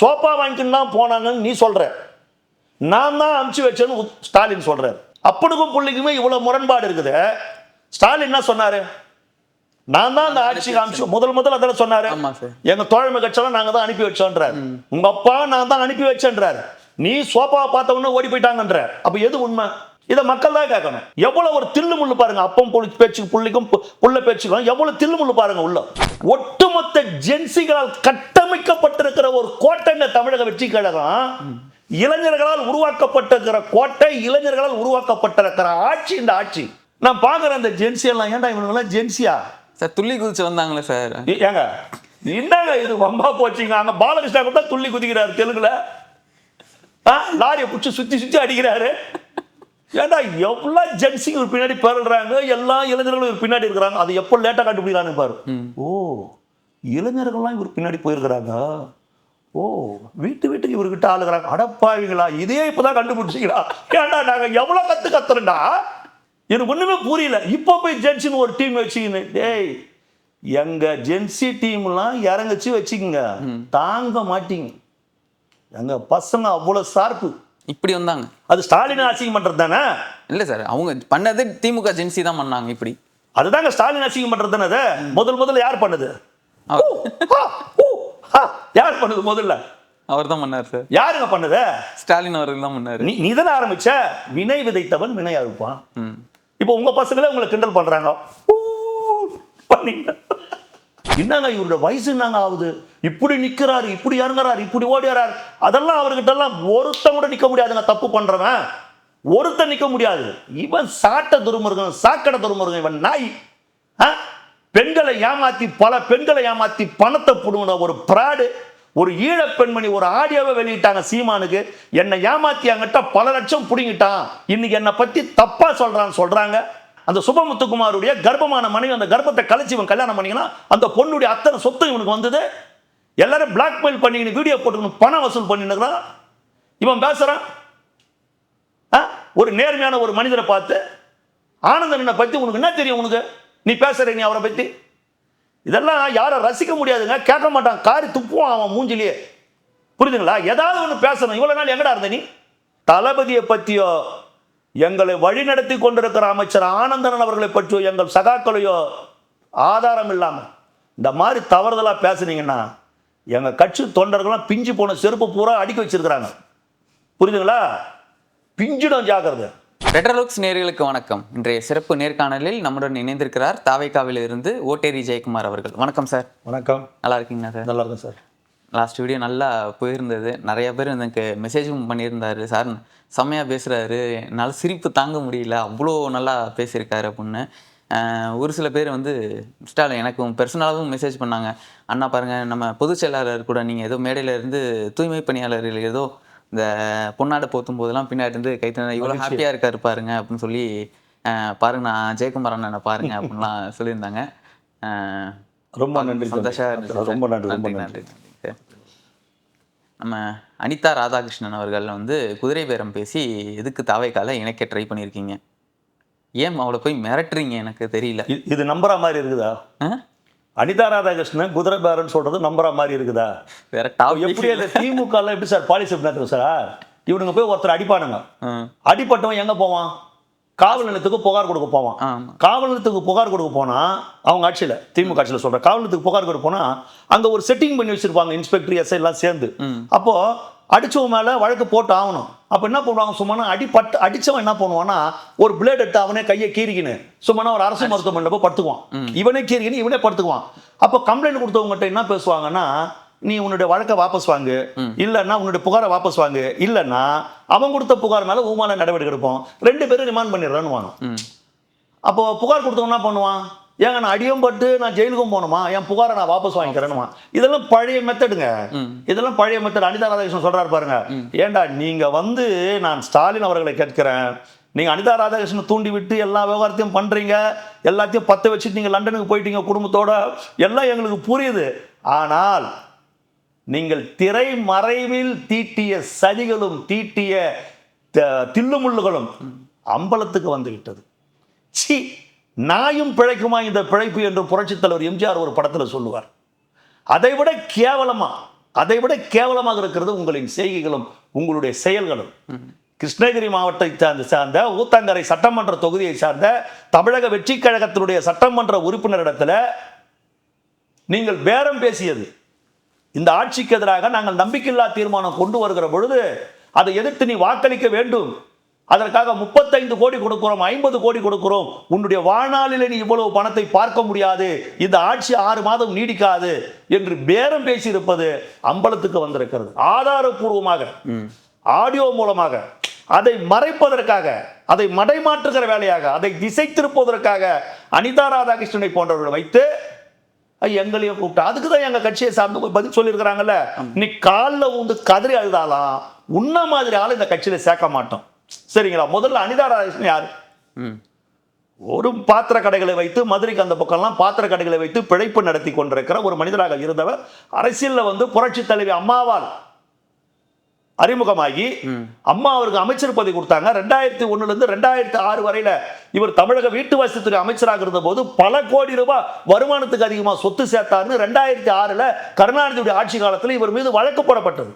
சோப்பா வாங்கிட்டு தான் போனாங்கன்னு நீ சொல்ற, நான் தான் அனுப்பிச்சு வச்சேன்னு ஸ்டாலின் சொல்றாரு. அப்பனுக்கும் புள்ளிக்குமே இவ்வளவு முரண்பாடு இருக்குது. ஸ்டாலின் என்ன சொன்னாரு? நான் தான் அந்த ஆட்சிக்கு அனுப்பிச்சு முதல் அதில் சொன்னாரு, எங்க தோழமை கட்சியெல்லாம் நாங்க தான் அனுப்பி வச்சோன்றாரு. உங்க அப்பா நான் தான் அனுப்பி வச்சேன்றாரு. நீ சோப்பாவை பார்த்த உடனே ஓடி போயிட்டாங்கன்ற. அப்ப எது உண்மை? இதை மக்கள் தான் கேட்கணும். எவ்வளவு ஒரு தில்லு முள்ளு பாருங்க, அப்பம் பேச்சு புள்ளிக்கும் புள்ள பேச்சுக்கும் எவ்வளவு தில்லு முள்ளு பாருங்க. உள்ள ஒட்டுமொத்த ஜென்சிகளால் கட்டமைக்கப்பட்டிருக்கிற ஒரு கோட்டைங்க தமிழக வெற்றி கழகம். இளைஞர்களால் உருவாக்கப்பட்டிருக்கிற கோட்டை, இளைஞர்களால் உருவாக்கப்பட்டிருக்கிற ஆட்சி இந்த ஆட்சி. நான் பாக்குறேன் அந்த ஜென்சி எல்லாம், ஏன்டா இவனுங்கெல்லாம் ஜென்சியா சார்? துள்ளி குதிச்சு வந்தாங்களே சார். ஏங்க என்னங்க இது வம்பா போச்சுங்க. அங்க பாலகிருஷ்ணா கூட துள்ளி குதிக்கிறாரு தெலுங்குல, லாரியை பிடிச்சி சுத்தி அடிக்கிறாரு. ஏன்டா எவ்வளவு ஜென்சிங்க பின்னாடி பேருறாங்க, எல்லா இளைஞர்களும் இவர் பின்னாடி இருக்கிறாங்க. அது எப்போ லேட்டா கண்டுபிடிக்கிறான்னு பாரு. ஓ, இளைஞர்கள்லாம் இவர் பின்னாடி போயிருக்கிறாங்க. ஓ, வீட்டுக்கு இவர்கிட்ட ஆளுகிறாங்க. அடப்பாவீங்களா, இதே இப்பதான் கண்டுபிடிச்சிங்களா? ஏன்டா நாங்க எவ்வளவு கத்துறோம்டா, எனக்கு ஒண்ணுமே புரியல. இப்போ போய் ஜென்சின்னு ஒரு டீம் வச்சுக்கின்னு, டேய் எங்க ஜென்சி டீம்லாம் இறங்கச்சு வச்சுக்கோங்க, தாங்க மாட்டீங்க. எங்க பசங்க அவ்வளவு சார்பு. இப்படி வந்தாங்க. அது ஸ்டாலின் அசிங்கம் பண்றது தானே? இல்ல சார், அவங்க பண்ணது திமுக ஜென்சி தான் பண்ணாங்க. இப்படி அதுதாங்க ஸ்டாலின் அசிங்கம் பண்றது தானே. முதல்ல யார் பண்ணது? யார் பண்ணது? முதல்ல அவர் தான் பண்ணார் சார். யாருங்க பண்ணது? ஸ்டாலின் அவர்கள் தான் பண்ணாரு. நீ தானே ஆரம்பிச்ச. வினை விதைத்தவன் வினை அறுப்பான். இப்போ உங்க பசங்களே உங்களை கிண்டல் பண்றாங்க. என்னங்க இவருடைய வயசு என்னங்க ஆகுது? இப்படி நிக்கிறாரு, இப்படி இறங்குறாரு, இப்படி ஓடிறாரு. அதெல்லாம் அவர்கிட்ட எல்லாம் ஒருத்தன் கூட நிக்க முடியாதுங்க. தப்பு பண்றவன் ஒருத்தன் நிக்க முடியாது. இவன் சாட்ட துருமுருகன், சாக்கடை துருமுருகன், இவன் நாய். பெண்களை ஏமாத்தி, பல பெண்களை ஏமாத்தி பணத்தை புடுங்கின ஒரு பிராடு, ஒரு ஈழ பெண்மணி ஒரு ஆடியோவை வெளியிட்டாங்க சீமானுக்கு. என்னை ஏமாத்தியாங்கிட்ட பல லட்சம் புடுங்கிட்டான், இன்னைக்கு என்னை பத்தி தப்பா சொல்றாங்க. அந்த சுபமுத்துக்குமாருடைய கர்ப்பமான மனைவி, அந்த கர்ப்பத்தை கழிச்சு இவன் கல்யாணம் பண்ணிங்கன்னா அந்த பொண்ணுடைய அத்தனை சொத்து இவனுக்கு வந்தது. எல்லாரும் பிளாக்மெயில் பண்ணிக்கின்னு வீடியோ போட்டுக்கணும், பணம் வசூல் பண்ணிருக்கிறான். இவன் பேசுறான். ஒரு நேர்மையான ஒரு மனிதரை பார்த்து, ஆனந்தனை பத்தி உனக்கு என்ன தெரியும்? உனக்கு நீ பேசுற, நீ அவரை பத்தி இதெல்லாம் யாரும் ரசிக்க முடியாதுங்க, கேட்க மாட்டான். காரி துப்புவான் அவன் மூஞ்சிலேயே. புரியுதுங்களா? ஏதாவது ஒன்று பேசணும். இவ்வளவு நாள் எங்கடா இருந்த நீ? தளபதியை பற்றியோ, எங்களை வழிநடத்தி கொண்டிருக்கிற அமைச்சர் ஆனந்தன் அவர்களை பற்றியோ, எங்கள் சகாக்களையோ ஆதாரம் இல்லாம இந்த மாதிரி தவறுதலா பேசுனீங்கன்னா எங்க கட்சி தொண்டர்கள்லாம் பிஞ்சு போன செருப்பு பூரா அடுக்கி வச்சிருக்கிறாங்க. புரியுதுங்களா? பிஞ்சிடும், ஜாக்கிரதை. ரெட்ரோலுக்ஸ் நேயர்களுக்கு வணக்கம். இன்றைய சிறப்பு நேர்காணலில் நம்முடன் இணைந்திருக்கிறார் தாவைக்காவில் இருந்து ஓட்டேரி ஜெயக்குமார் அவர்கள். வணக்கம் சார். வணக்கம். நல்லா இருக்கீங்களா சார்? நல்லா இருக்கும் சார். லாஸ்ட் வீடியோ நல்லா போயிருந்தது. நிறைய பேர் எனக்கு மெசேஜும் பண்ணியிருந்தாரு, சார் செம்மையாக பேசுகிறாரு, என்னால் சிரிப்பு தாங்க முடியல, அவ்வளோ நல்லா பேசியிருக்காரு அப்படின்னு. ஒரு சில பேர் வந்து இன்ஸ்டாவில் எனக்கு பர்சனலாகவும் மெசேஜ் பண்ணாங்க, அண்ணா பாருங்கள் நம்ம பொதுச் செயலாளர் கூட நீங்கள் ஏதோ மேடையில் இருந்து தூய்மை பணியாளர்கள் ஏதோ இந்த பொன்னாடை போத்தும் போதெல்லாம் பின்னாடி இருந்து கைத்தன இவ்வளோ ஹாப்பியாக இருக்காரு பாருங்க அப்படின்னு சொல்லி, பாருங்க நான் ஜெயக்குமார் அண்ணனை பாருங்க அப்படின்லாம் சொல்லியிருந்தாங்க. ரொம்ப நன்றி. சந்தோஷம். ரொம்ப நன்றி. நன்றி நன்றி. நம்ம அனிதா ராதாகிருஷ்ணன் அவர்கள் வந்து குதிரை பேரம் பேசி எதுக்கு தாவைக்கால இணைக்க ட்ரை பண்ணியிருக்கீங்க, ஏன் அவளை போய் மிரட்டுறீங்க? எனக்கு தெரியல. இது நம்புற மாதிரி இருக்குதா? அனிதா ராதாகிருஷ்ணன் குதிரை பேரன்னு சொல்றது நம்புற மாதிரி இருக்குதா? வேற எப்படி அந்த திமுக எப்படி சார் பாலிசி நடத்தும் சார்? இவனுங்க போய் ஒருத்தர் அடிப்பானுங்க, அடிப்பட்டவன் எங்க போவான்? காவல் நிலையத்துக்கு புகார் கொடுக்க போவான். காவல் நிலையத்துக்கு புகார் கொடுக்க போனா, அவங்க ஆட்சியில் திமுக ஆட்சியில் சொல்ற காவல் நிலையத்துக்கு புகார் கொடுக்க போனா அங்க ஒரு செட்டிங் பண்ணி வச்சிருப்பாங்க, இன்ஸ்பெக்டர் எஸ்ஐ எல்லாம் சேர்ந்து. அப்போ அடிச்சவன் மேல வழக்கு போட்டு ஆகணும். அப்ப என்ன பண்ணுவாங்க, சும்மா அடிச்சவன் என்ன பண்ணுவான்னா ஒரு பிளேட் எடுத்து அவனே கையை கீறிக்கின்னு சும்மா ஒரு அரசு மருத்துவமனை போய் படுத்துக்குவான். இவனே கீறிக்கின்னு இவனே படுத்துக்குவான். அப்போ கம்ப்ளைண்ட் கொடுத்தவங்ககிட்ட என்ன பேசுவாங்கன்னா, நீ உன்னுடைய வழக்கை வாபஸ் வாங்கு, இல்லைன்னா உன்னுடைய புகாரை வாபஸ் வாங்கு, இல்லைன்னா அவன் கொடுத்த புகார் மேல ஊமால நடவடிக்கை எடுப்போம், 2 பேரும் ரிமாண்ட் பண்ணிடுறான்னு வாங்க. அப்போ புகார் கொடுத்தவன் என்ன பண்ணுவான், ஏங்க நான் அடியும் பட்டு நான் ஜெயிலுக்கும் போகணுமா, என் புகாரை நான் வாபஸ் வாங்கிக்கிறேன்னுமா. இதெல்லாம் பழைய மெத்தடுங்க, இதெல்லாம் பழைய மெத்தட். அனிதா ராதாகிருஷ்ணன் சொல்றாரு பாருங்க, ஏண்டா நீங்க வந்து நான் ஸ்டாலின் அவர்களை கேட்கிறேன், நீங்க அனிதா ராதாகிருஷ்ணன் தூண்டி விட்டு எல்லா விவகாரத்தையும் பண்றீங்க, எல்லாத்தையும் பத்த வச்சுட்டு நீங்க லண்டனுக்கு போயிட்டீங்க குடும்பத்தோட, எல்லாம் எங்களுக்கு புரியுது. ஆனால் நீங்கள் திரை மறைவில் தீட்டிய சதிகளும் தீட்டிய தில்லுமுள்ளுகளும் அம்பலத்துக்கு வந்து விட்டது. சி, நாயும் பிழைக்குமா இந்த பிழைப்பு என்று புரட்சித் தலைவர் எம்ஜிஆர் ஒரு படத்தில் சொல்லுவார். அதை விட கேவலமா அதை விட கேவலமாக இருக்கிறது உங்களின் செய்கைகளும் உங்களுடைய செயல்களும். கிருஷ்ணகிரி மாவட்டத்தை சார்ந்த ஊத்தங்கரை சட்டமன்ற தொகுதியை சார்ந்த தமிழக வெற்றி கழகத்தினுடைய சட்டமன்ற உறுப்பினரிடத்தில் நீங்கள் பேரம் பேசியது, இந்த ஆட்சிக்கு எதிராக நாங்கள் நம்பிக்கையில்லா தீர்மானம் கொண்டு வருகிற பொழுது அதை எதிர்த்து நீ வாக்களிக்க வேண்டும், அதற்காக 35 கோடி கொடுக்கிறோம், 50 கோடி கொடுக்கிறோம், உன்னுடைய வாழ்நாளில் நீ இவ்வளவு பணத்தை பார்க்க முடியாது, இந்த ஆட்சி 6 மாதம் நீடிக்காது என்று பேரம் பேசியிருப்பது அம்பலத்துக்கு வந்திருக்கிறது. ஆதாரபூர்வமாக ஆடியோ மூலமாக அதை மறைப்பதற்காக, அதை மடைமாற்றுகிற வேலையாக, அதை திசை திருப்புவதற்காக அனிதா ராதாகிருஷ்ணனை போன்றவர்களை வைத்து எங்களையும் கூப்பிட்டா அதுக்கு தான் எங்க கட்சியை சார்ந்து பதில் சொல்லியிருக்கிறாங்கல்ல. நீ காலில் உண்டு கதறி அழுதாலாம் உன்ன மாதிரி ஆள் இந்த கட்சியில சேர்க்க மாட்டோம். சரிங்களா? முதல்ல அனிதா ராதாகிருஷ்ணன் யாரு? ஒரு பாத்திர கடைகளை வைத்து, மதுரைக்கு அந்த பக்கம்லாம் பாத்திர கடைகளை வைத்து பிழைப்பு நடத்தி கொண்டிருக்கிற ஒரு மனிதராக இருந்தவர் அரசியல்ல வந்து புரட்சி தலைவி அம்மாவால் அறிமுகமாகி அம்மா அவருக்கு அமைச்சர் பதவி கொடுத்தாங்க. 2001 இருந்து 2006 வரையில இவர் தமிழக வீட்டு வசதித்துறை அமைச்சராக இருந்த போது பல கோடி ரூபாய் வருமானத்துக்கு அதிகமாக சொத்து சேர்த்தாருன்னு 2006 கருணாநிதியுடைய ஆட்சி காலத்தில் இவர் மீது வழக்கு போடப்பட்டது.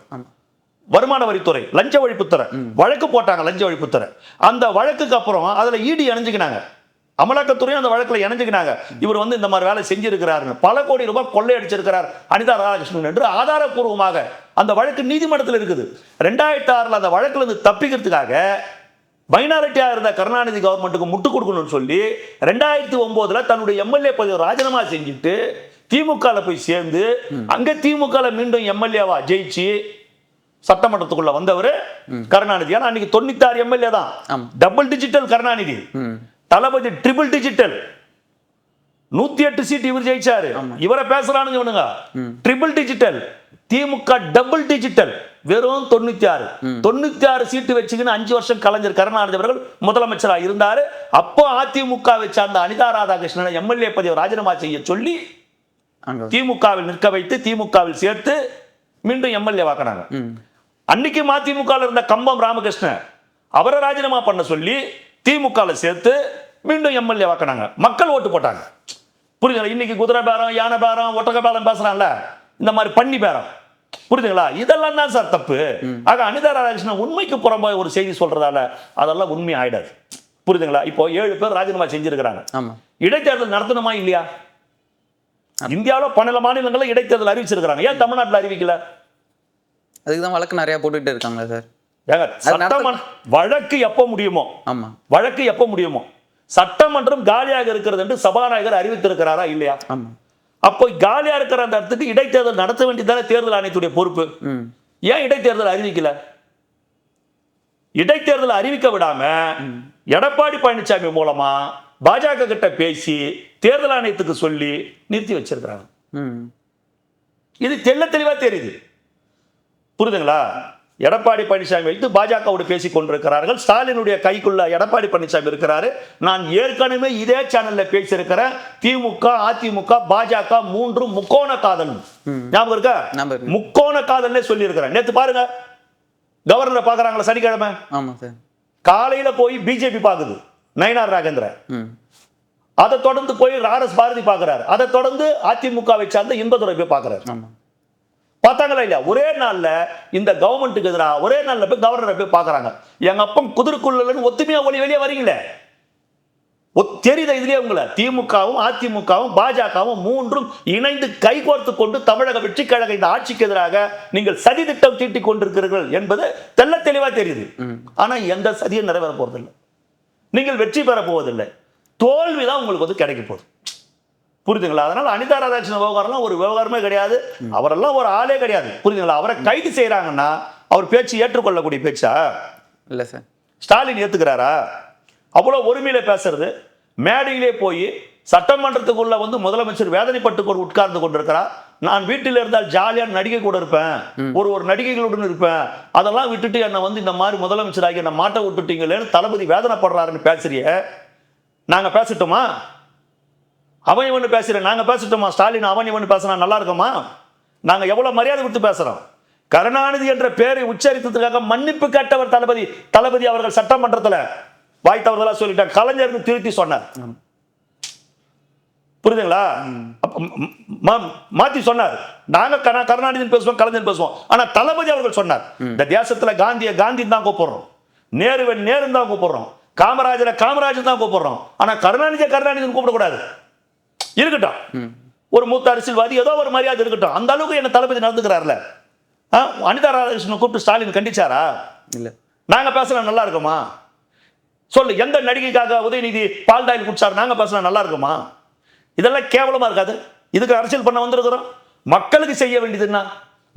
வருமான வரித்துறை லஞ்ச ஒழிப்புத்துறை வழக்கு போட்டாங்க, லஞ்ச ஒழிப்புத்துறை. அந்த வழக்குக்கு அப்புறம் அதுல ஈடி இணைஞ்சுக்கினாங்க, அமலாக்கத்துறையும் அந்த வழக்கில் இணைஞ்சுக்கினாங்க. இவர் வந்து இந்த மாதிரி வேலை செஞ்சிருக்கிறாருன்னு, பல கோடி ரூபாய் கொள்ளையடிச்சிருக்கிறார் அனிதா ராதாகிருஷ்ணன் என்று ஆதாரப்பூர்வமாக அந்த வழக்கு நீதிமன்றத்தில் இருக்குது. 2006 அந்த வழக்குல இருந்து தப்பிக்கிறதுக்காக மைனாரிட்டியா இருந்த கருணாநிதி கவர்மெண்ட்டுக்கு முட்டு கொடுக்கணும்னு சொல்லி 2009 தன்னுடைய எம்எல்ஏ பதவி ராஜினாமா செஞ்சுட்டு திமுக போய் சேர்ந்து அங்க திமுக மீண்டும் எம்எல்ஏவா ஜெயிச்சு சட்டமன்றத்துக்குள்ள வந்தவர் கருணாநிதி. ஆனா அன்னைக்கு 96 எம்எல்ஏ தான், டபுள் டிஜிட்டல் கருணாநிதி, தளபதி ட்ரிபிள் டிஜிட்டல், 108 சீட் இவர் ஜெயிச்சாரு. இவரை பேசுறானுங்க இவனுங்க ட்ரிபிள் டிஜிட்டல், திமுக டபுள் டிஜிட்டல் வெறும் 96 சீட்டு வச்சுக்கின்னு 5 வருஷம் கலைஞர் கருணாநிதி அவர்கள் முதலமைச்சராக இருந்தாரு. அப்போ அதிமுகவை சார்ந்த அனிதா ராதாகிருஷ்ணன் எம்எல்ஏ பதவி ராஜினாமா செய்ய சொல்லி திமுகவில் நிற்க வைத்து திமுகவில் சேர்த்து மீண்டும் எம்எல்ஏ வாக்குறாங்க. அன்னைக்கு மதிமுக இருந்த கம்பம் ராமகிருஷ்ணன் அவரை ராஜினாமா பண்ண சொல்லி திமுக சேர்த்து மீண்டும் எம்எல்ஏ வாக்குனாங்க. மக்கள் ஓட்டு போட்டாங்க. புரியுதுங்களா? இன்னைக்கு குதிரை பேரம், யானை பேரம், ஒட்டக பேரம் பேசுறான்ல, இந்த மாதிரி பண்ணி பேரம். புரியுதுங்களா? இதெல்லாம் தான் சார் தப்பு. ஆக அனிதா ராதாகிருஷ்ணன் உண்மைக்கு புறம்பாக ஒரு செய்தி சொல்றதால அதெல்லாம் உண்மை ஆயிடாது. புரியுதுங்களா? இப்போ 7 பேர் ராஜினாமா செஞ்சிருக்கிறாங்க. இடைத்தேர்தல் நடத்தணுமா இல்லையா? இந்தியாவில் 12 மாநிலங்களில் இடைத்தேர்தல் அறிவிச்சிருக்கிறாங்க. ஏன் தமிழ்நாட்டில் அறிவிக்கல? அதுக்குதான் வழக்கு நிறைய போட்டுட்டு இருக்காங்க சார். வழக்கு எப்ப முடியுமோ, வழக்கு எப்ப முடியுமோ, சட்டமன்றம் காலியாக இருக்கிறது என்று சபாநாயகர் அறிவித்திருக்கிறாரா இல்லையா? அப்போ காலியா இருக்கிற அந்த இடத்துக்கு இடைத்தேர்தல் நடத்த வேண்டியதான தேர்தல் ஆணையத்துடைய பொறுப்பு. ஏன் இடைத்தேர்தல் அறிவிக்கல? இடைத்தேர்தல் அறிவிக்க விடாம எடப்பாடி பழனிசாமி மூலமா பாஜக கிட்ட பேசி தேர்தல் ஆணையத்துக்கு சொல்லி நிறுத்தி வச்சிருக்கிறாங்க. இது தெள்ள தெளிவா தெரியுது. புரியுதுங்களா? எடப்பாடி பழனிசாமி வைத்து பாஜகவோடு பேசிக் கொண்டிருக்கிறார்கள். ஸ்டாலினுடைய கைக்குள்ள எடப்பாடி பழனிசாமி இருக்கிறாரு. நான் ஏற்கனவே இதே சேனல்ல பேசியிருக்கிறேன். திமுக, அதிமுக, பாஜக 3 முக்கோண காதல். ஞாபகம் இருக்கா? முக்கோண காதல்னே சொல்லி இருக்கிறேன். நேத்து பாருங்க, கவர்னரை பாக்குறாங்களா சனிக்கிழமை? காலையில போய் பிஜேபி பாக்குது நயினார் நாகேந்திரன். அதை தொடர்ந்து போய் ஆர்எஸ் பாரதி பாக்குறாரு. அதை தொடர்ந்து அதிமுகவை சார்ந்த இன்பதுரை போய் பாக்குறாரு. பார்த்தாங்களா இல்லையா? ஒரே நாள்ல இந்த கவர்மெண்ட்டுக்கு எதிராக ஒரே நாள்ல போய் கவர்னரை போய் பாக்குறாங்க. எங்க அப்பம் குதிர்க்குள்ள ஒத்துமையா ஒளி வெளியே வரீங்களே, தெரியுதா? இதுலயே உங்களை திமுகவும் அதிமுகவும் பாஜகவும் 3ம் இணைந்து கைகோர்த்து கொண்டு தமிழக வெற்றி கழக இந்த ஆட்சிக்கு எதிராக நீங்கள் சதி திட்டம் தீட்டிக் கொண்டிருக்கிறீர்கள் என்பது தெள்ள தெளிவா தெரியுது. ஆனா எந்த சதியும் நிறைவேற போறதில்லை. நீங்கள் வெற்றி பெற போவதில்லை. தோல்விதான் உங்களுக்கு வந்து கிடைக்க போகுது. புரியுதுங்களா? அதனால அனிதா ராதாகிருஷ்ணன் விவகாரம்லாம் ஒரு விவகாரமே கிடையாது. அவரெல்லாம் ஒரு ஆளே கிடையாது. புரியுதுங்களா? அவரை கைது செய்யறாங்கன்னா அவர் பேச்சு ஏற்றுக்கொள்ளக்கூடிய பேச்சா இல்ல சார்? ஸ்டாலின் ஏத்துக்கிறாரா? அவ்வளவு ஒருமையில பேசுறது. மேடையிலே போய் சட்டமன்றத்துக்குள்ள வந்து முதலமைச்சர் வேதனைப்பட்டு உட்கார்ந்து கொண்டிருக்கிறார். நான் வீட்டில் இருந்தால் ஜாலியா நடிகை கூட இருப்பேன், ஒரு நடிகைகளுடன் இருப்பேன், அதெல்லாம் விட்டுட்டு என்னை வந்து இந்த மாதிரி முதலமைச்சராகி என்னை மாட்ட விட்டுட்டீங்களேன்னு தளபதி வேதனைப்படுறாருன்னு பேசுறிய. நாங்க பேசட்டுமா? அவன் இவனு பேசுறேன், நாங்க பேசட்டுமா? ஸ்டாலின் அவன் இவனு பேசுனா நல்லா இருக்குமா? நாங்க எவ்வளவு மரியாதை கொடுத்து பேசுறோம். கருணாநிதி என்ற பெயரை உச்சரித்ததுக்காக மன்னிப்பு கேட்டவர் தளபதி அவர்கள் சட்டமன்றத்தில் வாய் தவறுதலா சொல்லிட்டார். கலைஞர் திருத்தி சொன்னார். புரியுதுங்களா? மாத்தி சொன்னார். நாங்க கருணாநிதி பேசுவோம், கலைஞர் பேசுவோம். ஆனா தளபதி அவர்கள் சொன்னார், இந்த தேசத்துல காந்தியை காந்தி தான் கூப்பிடுறோம், நேருவை நேரு தான் கூப்பிடுறோம், காமராஜரை காமராஜர் தான் கூப்பிடுறோம். ஆனா கருணாநிதியை கருணாநிதி கூப்பிடக்கூடாது. இருக்கட்டும், ஒரு மூத்த அரசியல்வாதி ஏதோ ஒரு மரியாதை இருக்கட்டும். அந்த அளவுக்கு என்ன தளபதி நடந்துக்கிறார்ல. அனிதா ராதாகிருஷ்ணன் கூப்பிட்டு ஸ்டாலின் கண்டிச்சாரா? இல்ல. நாங்க பேசலாம் நல்லா இருக்குமா? சொல்லு, எந்த நடிகைக்காக உதயநிதி பால் டாயில் குடிச்சாரு, நாங்க பேசலாம் நல்லா இருக்குமா? இதெல்லாம் கேவலமா இருக்காது? இதுக்கு அரசியல் பண்ண வந்திருக்கிறோம். மக்களுக்கு செய்ய வேண்டியது என்ன?